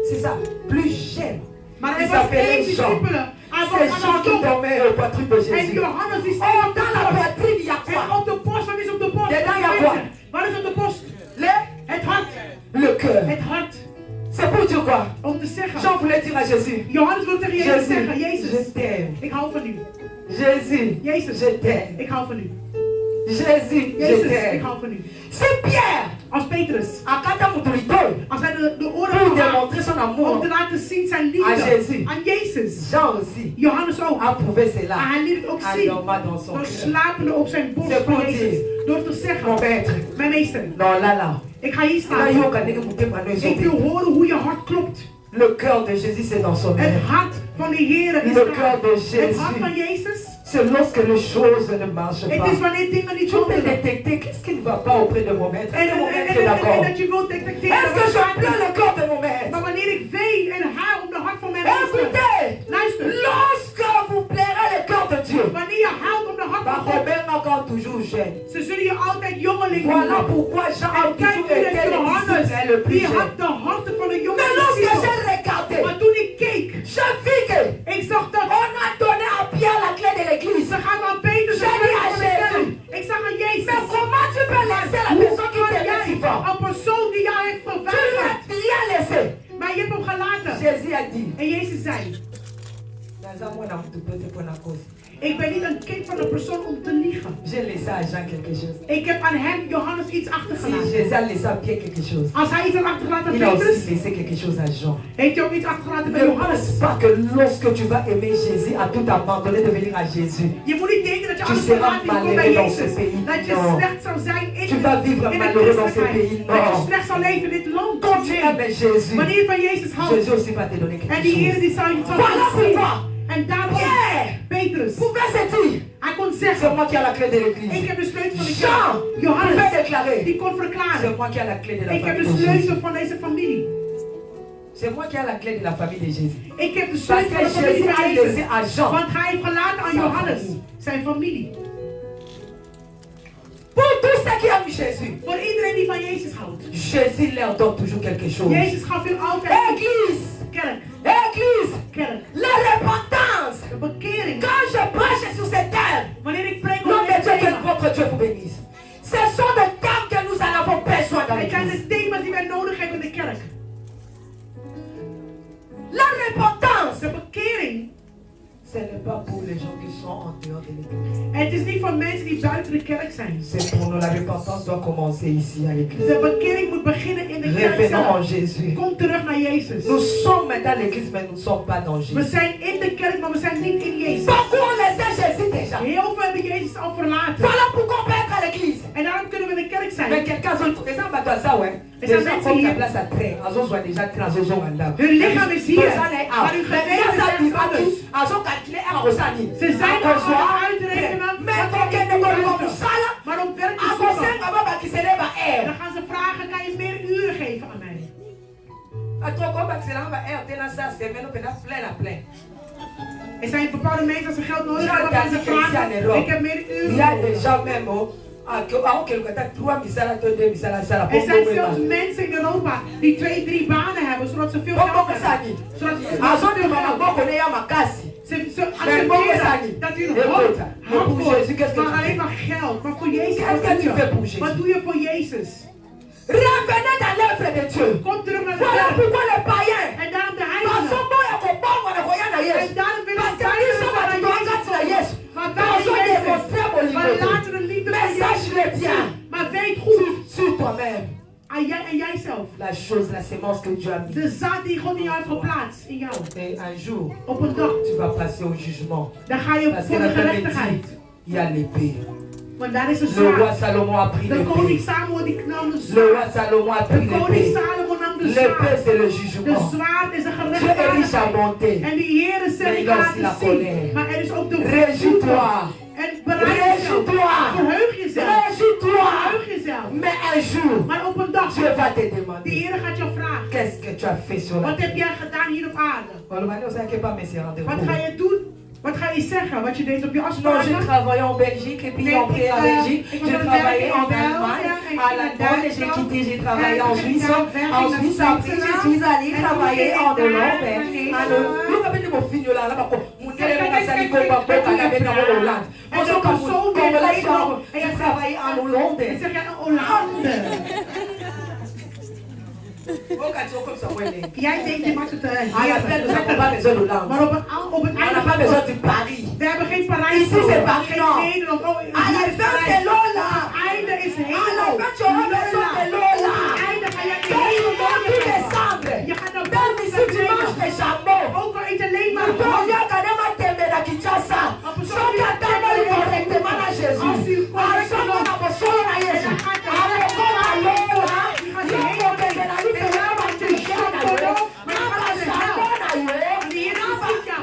c'est ça, plus jeune. Maar Il er was één s'appelait Jean. discipele. Hij Ces was gens aan qui de top. dormaient au poitrine de En Jésus. Johannes die Oh, sliep dans la poitrine, il y a En quoi? op de borst, wat is op de borst? Dedans, il y a quoi? Wat is op de borst? Het hart. Le cœur. Het hart. C'est pour dire quoi? Om te zeggen. Jean voulait dire à Jésus, Johannes wil tegen Jezus zeggen. Jésus, Jezus, je t'aime. ik hou van u. Jésus, Jezus, je t'aime. ik hou van u. Jésus, je Jezus, ik t'aime. hou van u. C'est Pierre. Als Petrus. Akata Mutulito. Als hij de oren Pour had démontrer son om amour te laten zien zijn liefde à Jésus. aan Jezus. Jean aussi Johannes ook. a prouvé Maar cela. hij liet het ook En zien. dormant dans son Door cœur. slapende op zijn borst C'est van pour Jezus. dire, Door te mon zeggen, maître, mijn meester, non là là. ik ga hier Là, staan. yo, kan ik moeten maar nooit Ik wil zo. horen hoe je hart klopt. Le cœur de Jésus, c'est dans son Het cœur. hart van de Heer is Le daar. cœur de Het hart van Jésus, Jezus. c'est lorsque les choses ne marchent Het pas. is wanneer dingen niet Tu peux wandelen. détecter qu'est-ce qui ne va pas auprès de mon maître. En, Est-ce que mon maître est d'accord? dat je wilt detecteren. Est-ce que je pleure le cœur de mon maître? Maar wanneer ik ween en huil om de hart van mijn meester. Écoutez, Luister. lorsque vous plairez le cœur de Dieu, Wanneer je huilt om de hart van God. Robert encore toujours jeune. Ze zullen je altijd jongeling Voilà noemen. pourquoi Jean a En kijk toujours hoe été dat le Johannes, disciple le plus die jeune. had de harten van de jonge Mais lorsque discipel. j'ai regardé Jésus a dit. En Jezus zei, ik ben niet een kind van een persoon om te liegen. J'ai laissé à Jean quelque chose. Ik heb aan hem, Johannes, iets Si achtergelaten. Jésus a laissé à Pierre quelque chose, Als hij iets had achtergelaten aan il a aussi Petrus, laissé quelque chose à Jean. heeft hij ook iets achtergelaten bij Ne Johannes. pense pas que lorsque tu vas aimer Jésus, à tout abandonner de venir à Jésus, Je moet niet denken dat je Tu alles seras verlaat en je komt bij malheureux dans ce Jezus. pays. Dat je Non. slecht zou zijn tu vas vivre in de malheureux dans ce christelijkheid. pays. Dat je Non. slecht zou leven in dit land. Quand tu aimes Jésus, Wanneer je van Jezus houdt. Jésus aussi va te donner En quelque die Heer chose. die zou je iets Voilà zien. pourquoi En daarom, Pierre Petrus, pouvait se dire, hij kon c'est zeggen, moi qui ai la clé de ik l'église. heb de sleutel van de Jean kerk. pouvait Johannes, déclarer, die kon c'est verklaren, moi qui ai la clé de la ik heb famille de de Jésus. sleutel van deze familie. C'est moi qui ai la clé de la famille de Jésus. Ik heb de Parce sleutel que van de familie Jésus van a laissé Jezus. à Jean. Want hij heeft gelaten aan Zijn Johannes, familie. zijn familie. Pour tous ceux qui aiment Jésus, Voor iedereen die van Jezus houdt. Jésus leur donne toujours quelque chose. Jezus gaf hun altijd Église, kerk. église, Kerk. la repentance. De bekering. Quand je prêche sur cette terre, Wanneer ik preek nom over de dit Dieu, que thema. votre Dieu vous bénisse. Ce sont des thèmes que nous en avons besoin dans Het zijn l'église. de thema's die wij nodig hebben in de kerk. La repentance, De bekering. ce n'est pas pour les gens qui sont en dehors de l'église. Het is niet voor mensen die buiten de kerk zijn. C'est pour nous, la repentance doit commencer ici à l'église. De bekering moet beginnen in de kerk Revenons en zelf. Jésus. Kom terug naar Jezus. Nous sommes dans l'église, mais nous ne sommes pas dans We Jésus. zijn in de kerk, maar we zijn niet in Jezus. Beaucoup ont laissé Jésus déjà. Heel veel hebben Jezus al verlaten. Voilà pourquoi on peut être à l'église. En daarom kunnen we in de kerk Mais zijn. quelqu'un d'autre, les gens battent ça, ouais. Et Les ça gens met comme hier. la place à train. Azo soit déjà train, azo soit en là. Hun lichaam is hier. Maar hun geweten is ergens anders. Azo calculé à Rosani. Ze zijn al aan het uitrekenen. Mais quand on est comme comme ça, Maar om werk te azo zoeken, c'est un baba qui se lève à dan air. gaan ze vragen, kan je meer uren geven aan mij? Ato comme qui se lève à air, t'es dans ça, c'est maintenant plein à plein. Er zijn bepaalde mensen als ze geld nodig Ja, hebben, dat gaan ze is iets aan vragen, Europa. ik heb meer Il y a uren. des gens même, quelque temps, 3 misala, 2 misala, ça la Er zijn pompe. zelfs mensen in Europa die 2, 3 banen hebben, zodat ze veel Pompe geld ça hebben. dit. Zodat ze Azo veel te geld mama hebben. boko ne ya makasi. Ze Mais bon, ça accepteren dit. dat u een Écoute, hoop mais pour Jésus, qu'est-ce que maar tu alleen fais? maar geld. Maar voor Jezus, Qu'est-ce que tu fais pour Jésus? wat doe je voor Jezus? Revenez dans l'œuvre de Dieu. Kom terug naar de Voilà kerk. pourquoi les païens. En daarom de Parce heiligen. que moi, je comprends mon voyage à En Yesu. daarom willen Parce we que nous sommes à naar Jesu. À Yesu. Maar Parce wij que Jezus. démonstrer mon Maar liberté. laten de liefde Mais van sache-le Jezus bien. zien. Maar weet goed, Sur toi-même. en jijzelf. La chose, la sémence que Dieu a mis. De zaad die God in jou heeft geplaatst, in jou. Et un jour, Op een dag, tu vas passer au jugement. dan ga je Parce que voor de la Bible gerechtigheid. dit, il y a l'épée. Want daar is een Le roi zwaard. Salomon a pris De koning l'épée. Samuel die nam de Le zwaard. roi Salomon a De pris koning l'épée. Salomon nam de L'épée, zwaard. c'est le De jugement. zwaard is een Dieu est riche à gerechtigheid. bonté. En die Heer is Mais ik il a laat aussi la het zien. colère. Maar er is ook de Réjouis-toi. En bereid jezelf. Réjouis-toi. Verheug jezelf. Réjouis-toi. Verheug jezelf. Mais un jour, Maar op een dag, Dieu va te de demander, Heer gaat jou vragen. qu'est-ce que tu as fait sur la Wat terre? heb jij gedaan hier op aarde? Wat ga Non, je doen? Wat ga je zeggen? Wat je deed op je j'ai afspraken? travaillé en Belgique et puis après en Belgique, j'ai travaillé en Allemagne, à l'Allemagne, j'ai quitté, j'ai travaillé en Suisse, après je suis allée travailler en Hollande. Look at me, mon fils là, là, mon élève a sali comme un peu quand il avait dans Hollande. Moi, je comme j'ai travaillé en Hollande. En zeg jij een Hollande? Jij denkt je maakt het À la fin, nous n'avons pas besoin d'Hollande. Maar op het On n'a einde pas besoin de Paris. we hebben geen Parijs Ici, c'est Paris, geen non. Nederland. Oh, À la hier is fin, Parijs. c'est Lola. Op het einde is À la hemel. fin, tu auras besoin de Lola. Op het einde ga jij de Quand hemel tu vas tout nodig hebben. descendre, Je gaat naar même boven si tu manges des jambons, ook al eet alleen maar tu ham. regardes quand même à Tembe à Kinshasa. Ceux qui attendent correctement à Jésus, à ceux qui ont besoin à Jésus, à l'école à Lola, il faut que je n'aille pas là, mais tu viens à Lola, mais pas jambon à Lola, De Heer ziet jou.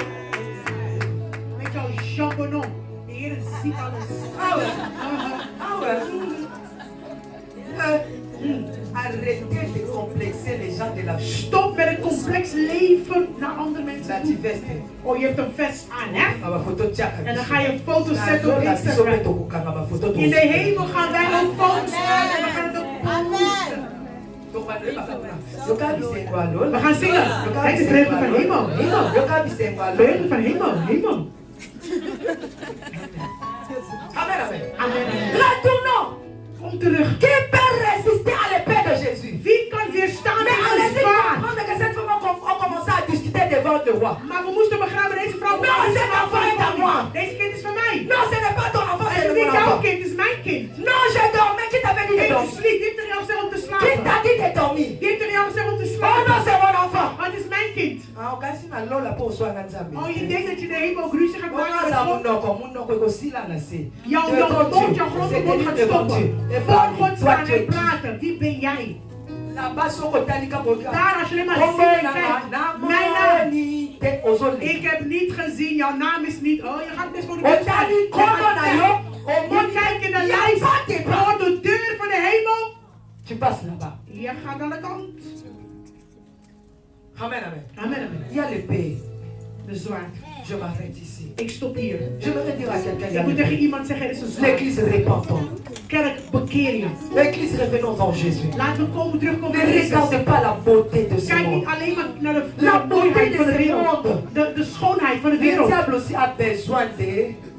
Met jouw jambonneau. De Heer ziet alles. Ah ouais. Ah ouais. Arrêtez de complexer les gens de la vie. Stop met een complex leven naar andere mensen La toe. veste. Oh, je hebt een vest aan, hè? Ah bah photo tchak. En dan ga je foto's zetten op Instagram. Instagram. In de hemel gaan wij ook foto's maken en we gaan het ook posten. We gaan zingen. Het is regen van hemel. Hemel. Regen van hemel. Hemel. Amen, amen. Amen. Retournons. Kom terug. Qui peut résister à l'épée de Jésus? Wie kan weerstaan Mais tegen de allez-y zwaard? comprendre que cette fois on commence à de roi. Maar we moesten begrijpen, deze vrouw... Non, cet enfant est à moi. Deze kind is van mij. Non, ce n'est pas ton enfant, c'est Het is mon niet jouw enfant. kind, het is mijn kind. Non, je dormais. Qui t'avait dit de Kind dormir? is sliep, die heeft er jou gezegd om te Qui slapen. t'a dit de dormir? Die heeft er jou gezegd om te Oh non, slapen. c'est mon enfant. Maar het is mijn kind. Ah, on casse ma lola pour soi na nzambe. Oh, je denkt dat je de hemel ook ruzie gaat On maken a met ça God. mon nom ko sila na se. Jouw mond, jouw grote mond gaat stoppen. Voor God staan en praten. Wie ben jij? Là-bas, so ko talika ko. Daar als je alleen maar ziet en kijkt. Mijn naam. Ik heb niet gezien, jouw naam is niet. Oh, je gaat best voor de best. Je kijkt in de lijst. Voor de deur van de hemel. Tu passes là-bas. Je gaat aan de kant. Amen, amen. Amen, amen. Il y a l'épée. De zwaard. Je m'arrête ici. Ik stop hier. Je voudrais dire à quelqu'un, il y a Ik moet tegen l'épée. iemand zeggen, er is een zwaard. L'église répandant. Kerk, bekeer je. L'église revenons en Jésus. Laten we terugkomen Ne naar Jezus. regardez pas la beauté de ce Kijk niet monde. alleen maar naar La de beauté mooiheid de van de ce wereld. monde. De schoonheid van de Le wereld. diable aussi a besoin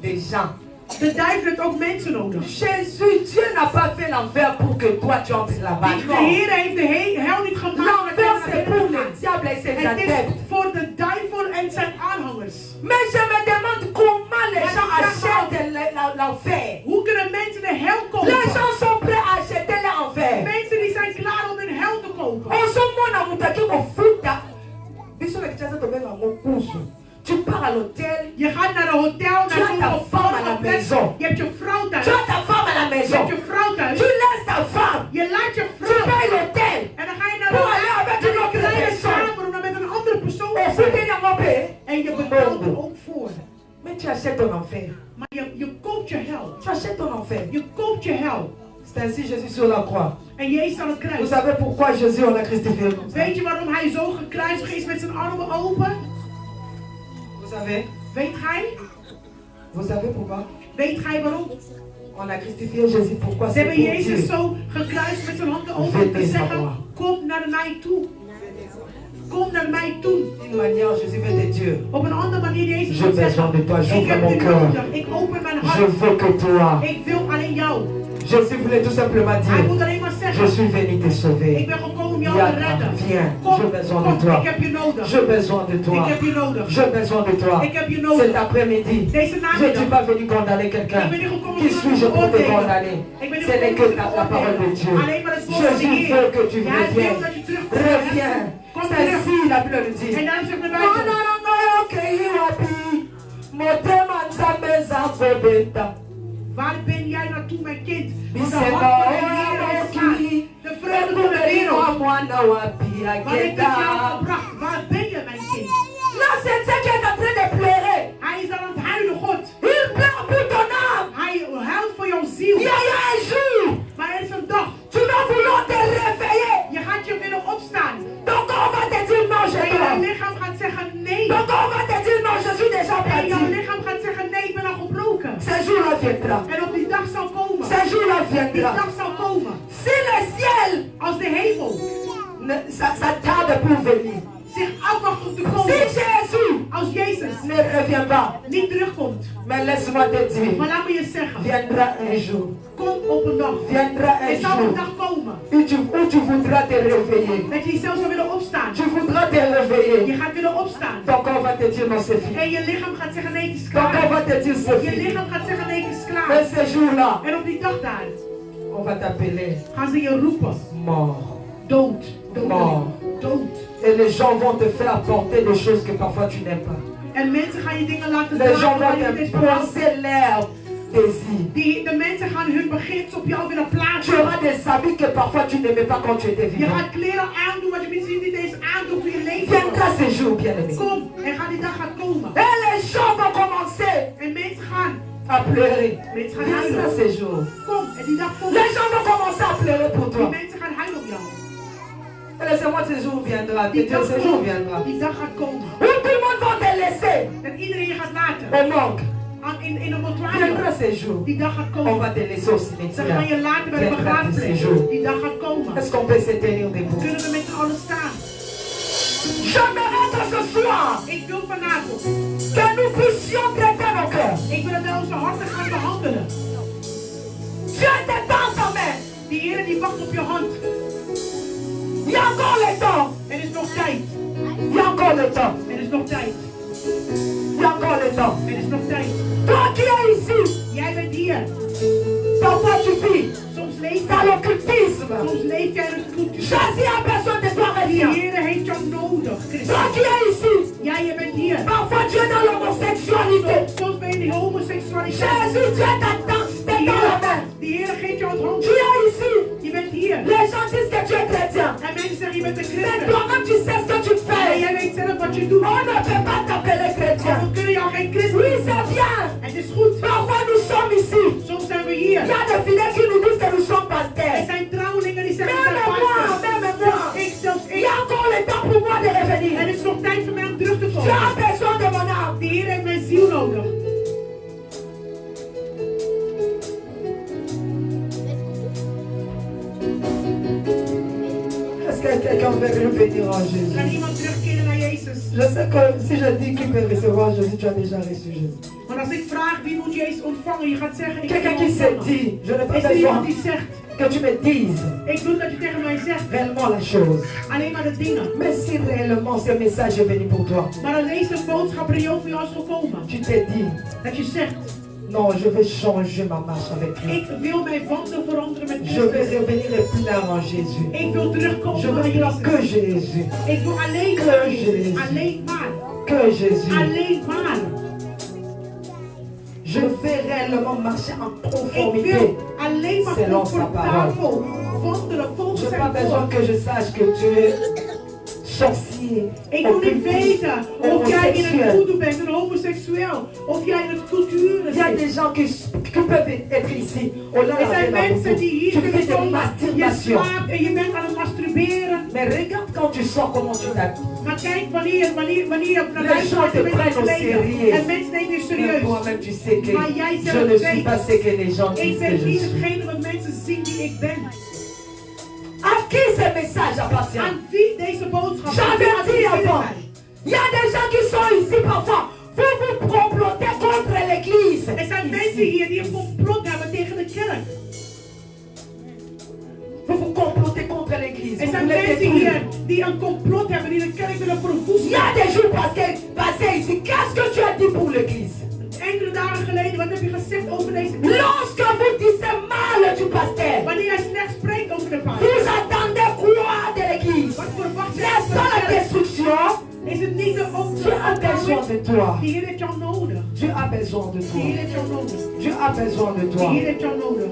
des gens. De duivel heeft ook mensen nodig. Jésus, Dieu n'a pas fait l'enfer pour que toi tu entres là-bas. De Non. Heer heeft de hel niet gemaakt. L'enfer c'est pour le diable et ses Het is adeptes. voor de duivel en zijn aanhangers. Mais je me demande comment les gens achètent l'enfer. Hoe kunnen mensen de hel kopen? Les gens sont prêts à acheter l'enfer. Mensen die zijn klaar om hun hel te kopen. En ce moment, on a kofuta. Biso le kichasa to benga mokusu. Tu pars à l'hôtel. Je gaat naar een hotel, Tu as ta femme à la maison. Je hebt je vrouw thuis. Tu as ta femme à la Je maison. hebt je vrouw thuis. Tu laisses ta femme. Je laat je Tu vrouw. payes l'hôtel. En dan ga je naar Pour aller avec une een autre kleine personne. kamer om dan met een andere persoon te Et zijn. vous tenez à payer. En je betaalt er ook voor. Mais tu achètes ton enfer. Maar je koopt je hel. Tu achètes ton enfer. Je koopt je hel. C'est ainsi Jésus sur la croix. En Jezus aan het Vous kruis. savez pourquoi Jésus on l'a crucifié comme ça? Weet je waarom hij zo gekruisigd is met zijn armen open? Vous savez? Weet gij? Vous savez pourquoi? Weet gij waarom? On a crucifié Jésus pourquoi? Ze C'est hebben pour Jezus Dieu. zo gekruisigd met zijn handen open om te zeggen, kom naar mij toe. Kom naar mij toe. D'une manière, Jésus veut de Dieu. Op een andere manier Jezus J'ai wil besoin zeggen, de toi, ik j'ouvre heb mon u cœur. nodig. Ik open mijn Je hart. veux que toi. Ik wil alleen jou. Jésus voulait tout simplement Hij moet dire, alleen maar je zeggen, suis venu te sauver. ik ben gekomen om jou Viens, te redden. viens, Kom, j'ai besoin kom, de toi. ik heb je nodig. J'ai besoin de Ik toi. heb je nodig. J'ai besoin de toi. Ik heb je Cet nodig. après-midi, Deze je ne namiddag. suis pas venu condamner quelqu'un. Ik ben niet gekomen Qui om suis-je te pour te oordelen. condamner? Ik ben niet Ce n'est gekomen que om te la parole de oordelen. Dieu. Alleen maar het woord van de Jésus Heer. veut que tu Ja, hij wil reviennes. dat je terugkomt. Reviens. Kom C'est terug. ainsi la Bible le dit. En daarom zegt de Non, Bijbel. non, non, non, ok, wapi. Motema nzambe za kobeta. Waar ben jij naartoe, mijn kind? Want de Bisenga hand van de Heer oya is zwaar. moki. De vreugde van de wereld. Rekumeriwa mwana wapi Waar heeft het jou agenda. gebracht? Waar ben je, mijn kind? Là, c'est ça qui est en train de pleurer. Hij is aan het huilen, God. Il pleure pour ton âme. Hij huilt voor jouw ziel. Il y a un jour, Maar er is een dag. tu vas vouloir te réveiller. Je gaat je willen opstaan. Ton corps va te dire non, je En jouw dors. lichaam gaat zeggen nee. Ton corps va te dire non, je suis déjà En jouw parti. lichaam gaat zeggen nee, ik ben al gebroken. Ce jour-là viendra. En op die dag zal komen. Ce jour-là Die viendra. dag zal komen. Si le ciel Als de hemel ça tarde pour venir. zich afwacht om te Si komen. Jésus Als Jezus ne revient pas, niet terugkomt. mais laisse-moi te dire, Maar laat me je zeggen. viendra un jour. Kom op een dag. Viendra Er un zal een jour dag komen. où tu voudras te réveiller. Dat je jezelf zou willen opstaan. Tu voudras te réveiller. Je gaat willen opstaan. Ton corps va te dire non, c'est fini. En je lichaam gaat zeggen nee, het is Ton corps klaar. va te dire c'est Je fini. lichaam gaat zeggen nee, het is Mais klaar. ce jour-là, En op die dag daar on va t'appeler gaan ze je roepen. mort. Dood. Mort. Dood. Dood. Et les gens vont te faire porter des choses que parfois tu n'aimes pas. En mensen gaan je dingen laten Les gens dragen waar vont je te niet eens van houdt. poser leur désir. De mensen gaan hun beginsel op jou willen Tu plaatsen. auras des habits que parfois tu n'aimais pas quand tu étais Je vivant. gaat kleren aandoen wat je misschien niet eens aandoet toen je leven Viendra was. ce jour, bien-aimé. Kom, en die dag gaat komen. Et les gens vont commencer En mensen gaan à pleurer. Mensen gaan Viendra huilen. ce jour. Kom, en die dag komt. Les gens vont commencer à pleurer pour Die toi. mensen gaan huilen op jou. Et laissez-moi ce jour viendra. Die Que dag ce jour komt. viendra. Die dag gaat komen. Où tout le monde va te laisser En iedereen je gaat laten. au manque. In een Viendra mortuaire. ce jour. Die dag gaat On komen. va te laisser au Ze gaan je cimetière. laten bij de Viendra ce begraafplaats. jour. Die dag gaat komen. Est-ce qu'on peut se tenir debout? Kunnen we met z'n allen staan? J'aimerais que ce soir, Ik wil vanavond. que nous puissions traiter nos cœurs. Ik wil dat wij onze harten gaan behandelen. Dieu te tend sa main. Die Heer die wacht op je hand. Il y a encore le temps. Er is nog tijd. Il y a encore le temps. Er is nog tijd. Il y a encore le temps. Er is nog tijd. Toi qui es ici, Jij bent hier. parfois tu vis Soms leef dans je. l'occultisme. Soms leef jij in het cultuur. Jésus a besoin de toi, De reviens. Heer heeft jou nodig, Toi Christus. qui es ici, Ja, je bent hier. parfois tu es dans l'homosexualité. Soms ben je in de homoseksualiteit. Jésus, Dieu t'attend la main. De Heer geeft jou het hand. Tu es ici. Je bent hier. Les gens disent que tu es chrétien. En mensen zeggen je bent een Mais christen. toi-même, tu sais ce que tu En fais. jij weet zelf wat je doet. On ne peut pas t'appeler chrétien. We kunnen jou geen christen Oui, noemen. c'est bien. Het is goed. Parfois, nous sommes ici. Soms zijn we hier. Il y a des fidèles qui nous disent que nous sommes Er pasteurs. zijn trouwelingen die zeggen Même dat moi, pastor. même moi. Zelfs Il ik. y a encore le temps pour moi de revenir. Er is nog tijd voor mij om terug te Tu komen. as besoin de mon âme. De Heer heeft mijn ziel nodig. Est-ce que quelqu'un veut revenir en Jésus? Kan iemand terugkeren naar Jezus? Je sais que si je dis qu'il peut recevoir Jésus, tu as déjà reçu Jésus. Want als ik vraag wie moet Jezus ontvangen, je gaat zeggen ik Quelqu'un wil qui se ontvangen. dit, je n'ai pas Is er besoin iemand die zegt, que tu me dises ik wil dat je tegen mij zegt, réellement la chose. alleen maar de dingen. Mais si réellement ce message est venu pour toi, Maar als deze boodschap er jou voor jou is gekomen, tu t'es dit, dat je zegt, non, je vais changer ma marche avec lui. ik wil mijn wandel veranderen met Je vais Christus. revenir plein en Jésus. Ik wil terugkomen Je naar veux plus que Jezus. Jésus. Ik wil alleen Que maar Jezus. Jezus. Alleen maar. Que Jésus. Alleen maar. Je vais réellement marcher en Ik conformité. wil alleen maar Selon sa comfortabel wandelen Je volgens n'ai pas zijn besoin woord. que je sache que tu es sorcier. Ik wil niet occultiste, weten of jij in het homosexuel. voodoo bent, een homoseksueel. Of jij in het cultuur Il y a zit. des gens qui peuvent être ici. Oh là, Er zijn mensen die hier tu kunnen fais de komen. Je masturbation. slaapt en je bent aan het masturberen. Mais regarde quand tu sors, comment tu t'habilles. Maar kijk wanneer je naar Les buiten gens gaat, te je bent prennent au gekleden. sérieux. En mensen nemen je Mais serieus. toi-même, tu sais que Maar jij je zelf ne suis weet, pas ce que les gens ik disent que ben je niet suis. hetgene wat mensen zien die ik ben. À qui ce message appartient? Aan wie deze boodschap J'avais dit avant. mij? Il y a des gens qui sont ici parfois. Vous vous complotez contre l'église. Er zijn mensen hier die een complot hebben tegen de kerk. Vous vous complotez contre l'église. Er Vous zijn voulez mensen détruire. hier die een complot hebben, die de kerk willen Il verwoesten. y a des jours passés ici. Qu'est-ce que tu as dit pour l'église? Enkele dagen geleden, wat heb je gezegd over deze kerk? Lorsque vous dites mal du pasteur, Wanneer jij slecht spreekt over de paas. vous attendez quoi de l'église? Wat verwacht jij N'est-ce van pas la de kerk? destruction? Is het niet de Dieu a besoin de toi. Die Heer heeft jou nodig. Dieu a besoin de Die toi. Heer heeft jou nodig. Dieu a besoin de Die toi. Heer heeft jou nodig.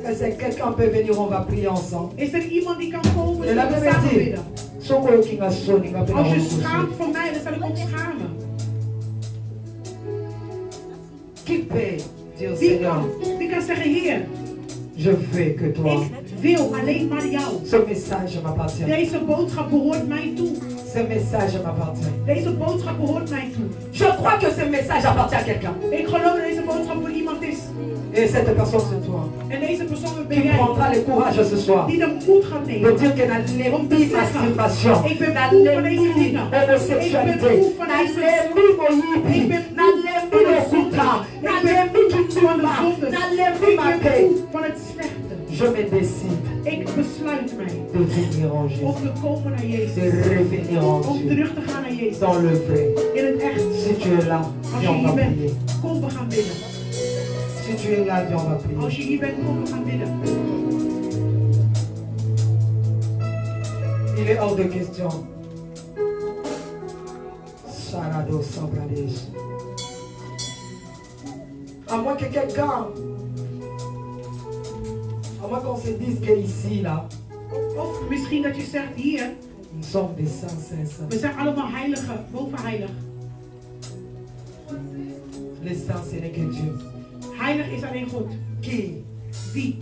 Est-ce que quelqu'un peut venir? On va prier ensemble. Is er iemand die kan komen? Et la Zullen we Bible samen dit, bidden? Soko kinga soni nga pena Als je hokusu. schaamt voor mij, dan zal ik ook schamen. Qui peut dire Wie Seigneur, kan zeggen, Heer, je veux que toi. ik wil alleen maar jou. Ce message m'appartient. Deze boodschap behoort mij toe. Ce message m'appartient. Deze boodschap behoort mij toe. Je crois que ce message appartient à quelqu'un. Ik geloof dat deze boodschap voor iemand is. Et cette personne c'est toi. En deze persoon ben Qui jij. prendra le courage ce soir Die de moed gaat de nemen. dire que dans l'ennemi masturbation, Ik ben dans moe van deze l'ennemi dingen. homosexualité, Ik ben moe van dans deze- l'ennemi moïbi, Ik ben dans moe l'ennemi van de le zonde. soudan, Ik dans ben l'ennemi qui moe van de tourmente, zonde. dans l'ennemi Ik ma ben paix. moe van het slechte. Je me décide Ik besluit mij de venir en om Jésus, te komen naar de Jezus. revenir en Om Dieu, terug te gaan naar Jezus. dans le vrai. In het echt. Si tu es là, Als viens je on va hier bent, prier. kom we gaan bidden. Si tu es là, viens on va Als prier. je hier bent, kom we gaan bidden. Il est hors de question. Sarado Sabrades. À moins que quelqu'un, à moins qu'on se dise qu'ici, là, Of misschien dat je zegt hier, nous sommes des saints, saints, we saints. zijn allemaal heiligen, boven heilig. Les saints, ce n'est que Dieu. Heilig is alleen God. Qui? Wie?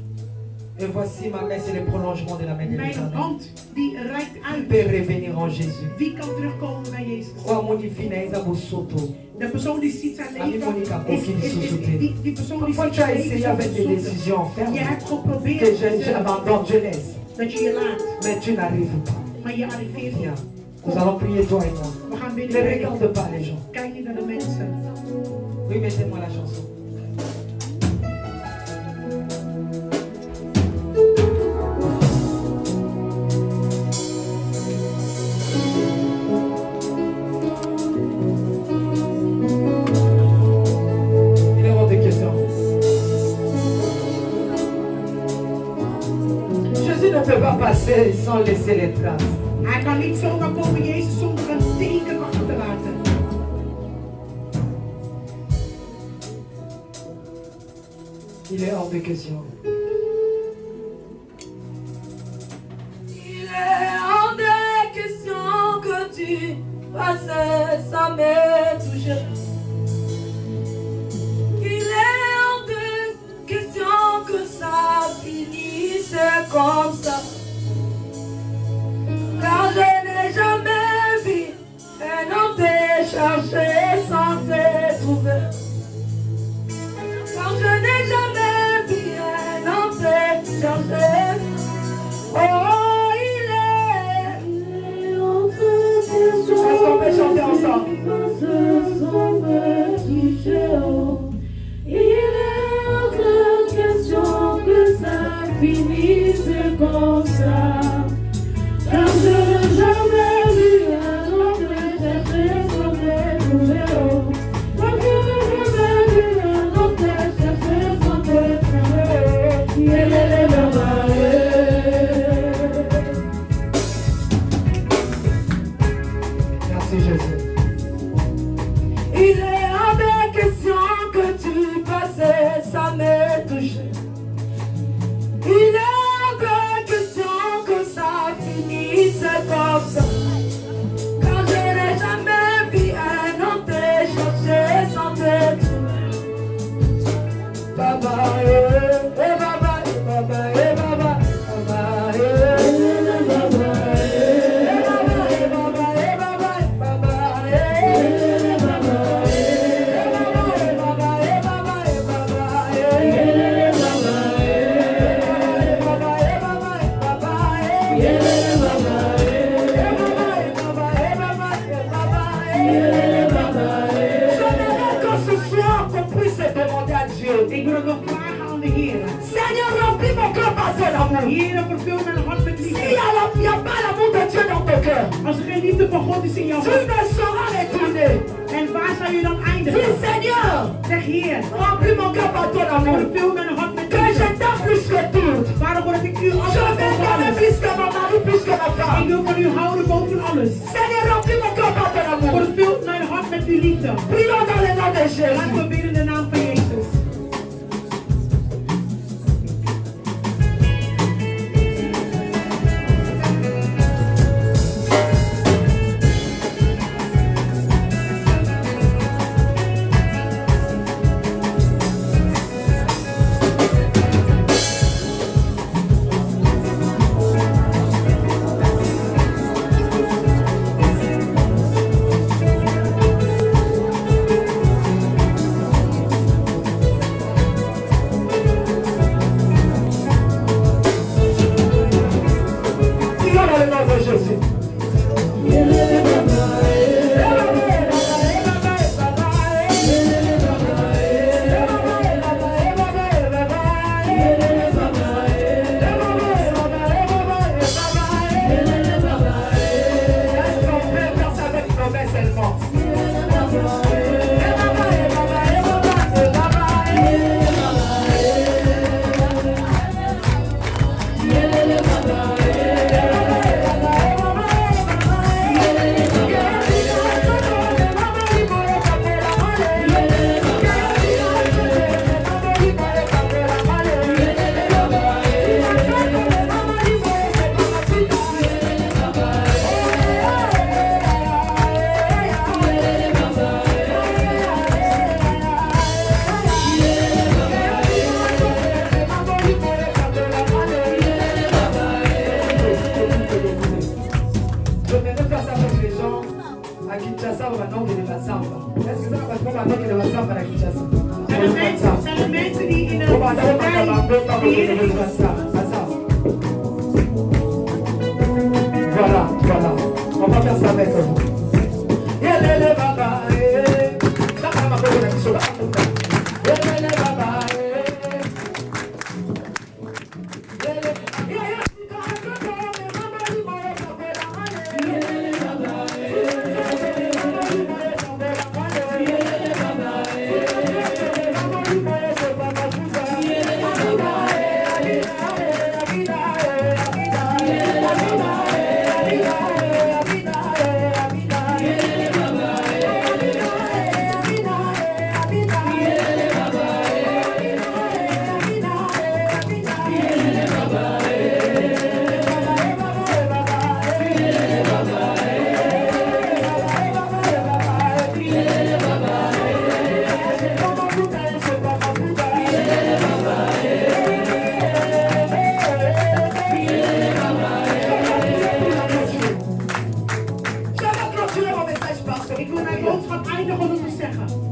Et voici ma main, c'est le prolongement de la main de Mijn l'Éternel. hand, die reikt Qui uit. peut revenir en Jésus? Wie kan terugkomen bij Jezus? Kwa monifina eza bosoto. De persoon die ziet zijn Ami leven, Monica, die persoon die Parfois ziet tu as zijn essayé leven avec des zoeken. décisions Je fermes hebt geprobeerd que j'abandonne, je laisse. dat je je laat, Mais tu n'arrives pas. maar je arriveert Viens. niet. Nous allons prier toi et moi. We gaan Ne bidden. regarde pas les gens. Kijk niet naar de mensen. Oui, mettez-moi la chanson. passer sans laisser les traces. Hij kan niet zomaar komen Jezus zonder een teken achter te laten. Il est hors de question. Il est hors de question que tu passes sans me toucher. Il est hors de question que ça finisse comme ça. Car je n'ai jamais vu un homme te chercher sans te trouver. Car je n'ai jamais vu un homme te chercher. Oh, il est entre tes jours. Est-ce qu'on peut chanter ensemble? Il est entre question que ça finisse comme ça. Car je n'ai jamais vu un homme te chercher sans te trouver. Car je n'ai jamais vu un homme te chercher sans te trouver. Il est Merci Jésus. Il est hors de question que tu passes sans me toucher. Il est hors de question que ça finisse comme ça. Quand je n'ai jamais vu un homme te chercher sans te trouver. Baba, baba, baba, baba, Ik wil nog vragen aan de Heer. Seigneur, remplis mon cœur par ton amour. Heer, vervul mijn hart met S'il liefde. n'y a pas l'amour de Dieu dans ton cœur, Als er geen liefde van God is in jouw tu hart. ne sauras retourner. En waar zou je dan eindigen? Dis Seigneur, Zeg Heer, remplis mon cœur par ton amour. vervul mijn hart met Que je liefde. t'aime plus que tout. Waarom word ik u Je alles vais boven t'aimer alles? plus que mon mari, plus que ma Ik femme. wil van u houden boven alles. Seigneur, remplis mon cœur par ton amour. Vervul mijn hart met uw liefde. Prions dans le nom de Laten Jésus. we bidden in de naam van Jezus. Prions dans le nom de Jésus. Est-ce qu'on peut faire ça avec nos mains seulement? Je vais faire ça avec les gens à Kinshasa maintenant que les Massamba. Est-ce que ça va pas maintenant que les Massamba à Kinshasa? Zijn er mensen die in On va een d'abord faire la bonne parole die de in- Massamba. Voilà, voilà. On va faire ça avec vous. Yelele baba, eh. Baba, baba, baba, baba. Yelele baba, eh. Yelele, yelele. Yeah. zeggen.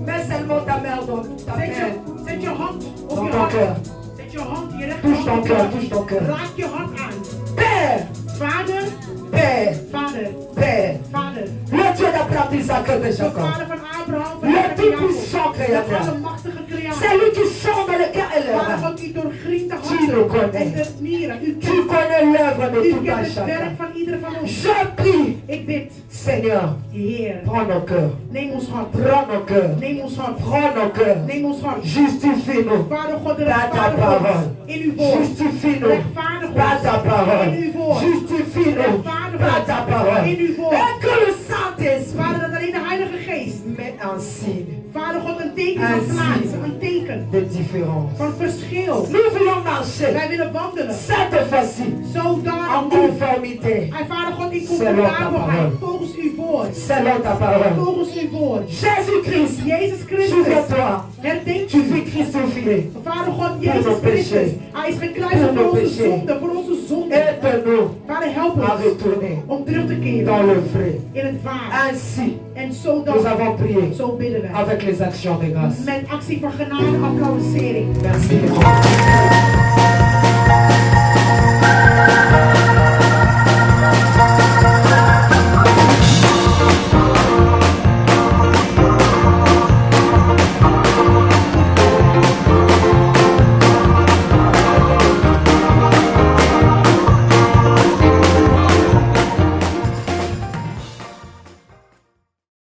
Mets seulement ta main dans ta main. Zet je hand op Dans je ton hart. cœur. Zet je hand, je Touche ton cœur, rechterhand. touche ton cœur. Raak je hand aan. Père, Vader, Père, Vader, Père, Vader. le Dieu d'Abraham, Isaac et de De Jacob. vader van Abraham, van Le Isaac en Jacob. tout-puissant De créateur. allemachtige creator. C'est lui qui sonde le cœur et Vader l'œuvre. God, u doorgringt de Tu le harten connais. en de nieren. U Tu kent, connais l'œuvre de u tout un kent het chacun. werk van ieder van ons. Je prie, Ik bid, Seigneur, Heer, prends nos cœurs. neem ons hart. Prends nos cœurs. Neem ons hart. Prends nos cœurs. Neem ons hart. Justifie-nous Vader God, de par ta rechtvaardig parole. ons in uw woord. Justifie-nous Rechtvaardig par ta ons parole. in uw woord. Justifie-nous par ta parole. In uw woord. Et que le Saint-Esprit Vader, dat alleen de Heilige Geest. met un signe Vader God, een teken Een van plaats. zie. Een teken de différence. van verschil. Nous voulons marcher Wij willen wandelen. cette fois-ci Zodanig en conformité En Vader God, in Selon ta comfortabelheid. parole. Volgens uw woord. selon ta parole. Volgens uw woord. Jésus-Christ, Jezus Christus. souviens-toi, Herdenk tu u. fus crucifié. Vader God, nos Jezus Christus. péchés. Hij is gekruisigd Pour nos voor onze péchés. zonde. Voor onze zonde. Aide-nous Vader, help à ons retourner om terug te keren dans le vrai. in het waar. Ainsi, En nous zodat, avons prié zo bidden wij. avec les actions de grâce. Met actie van genade, applaudissering. Merci.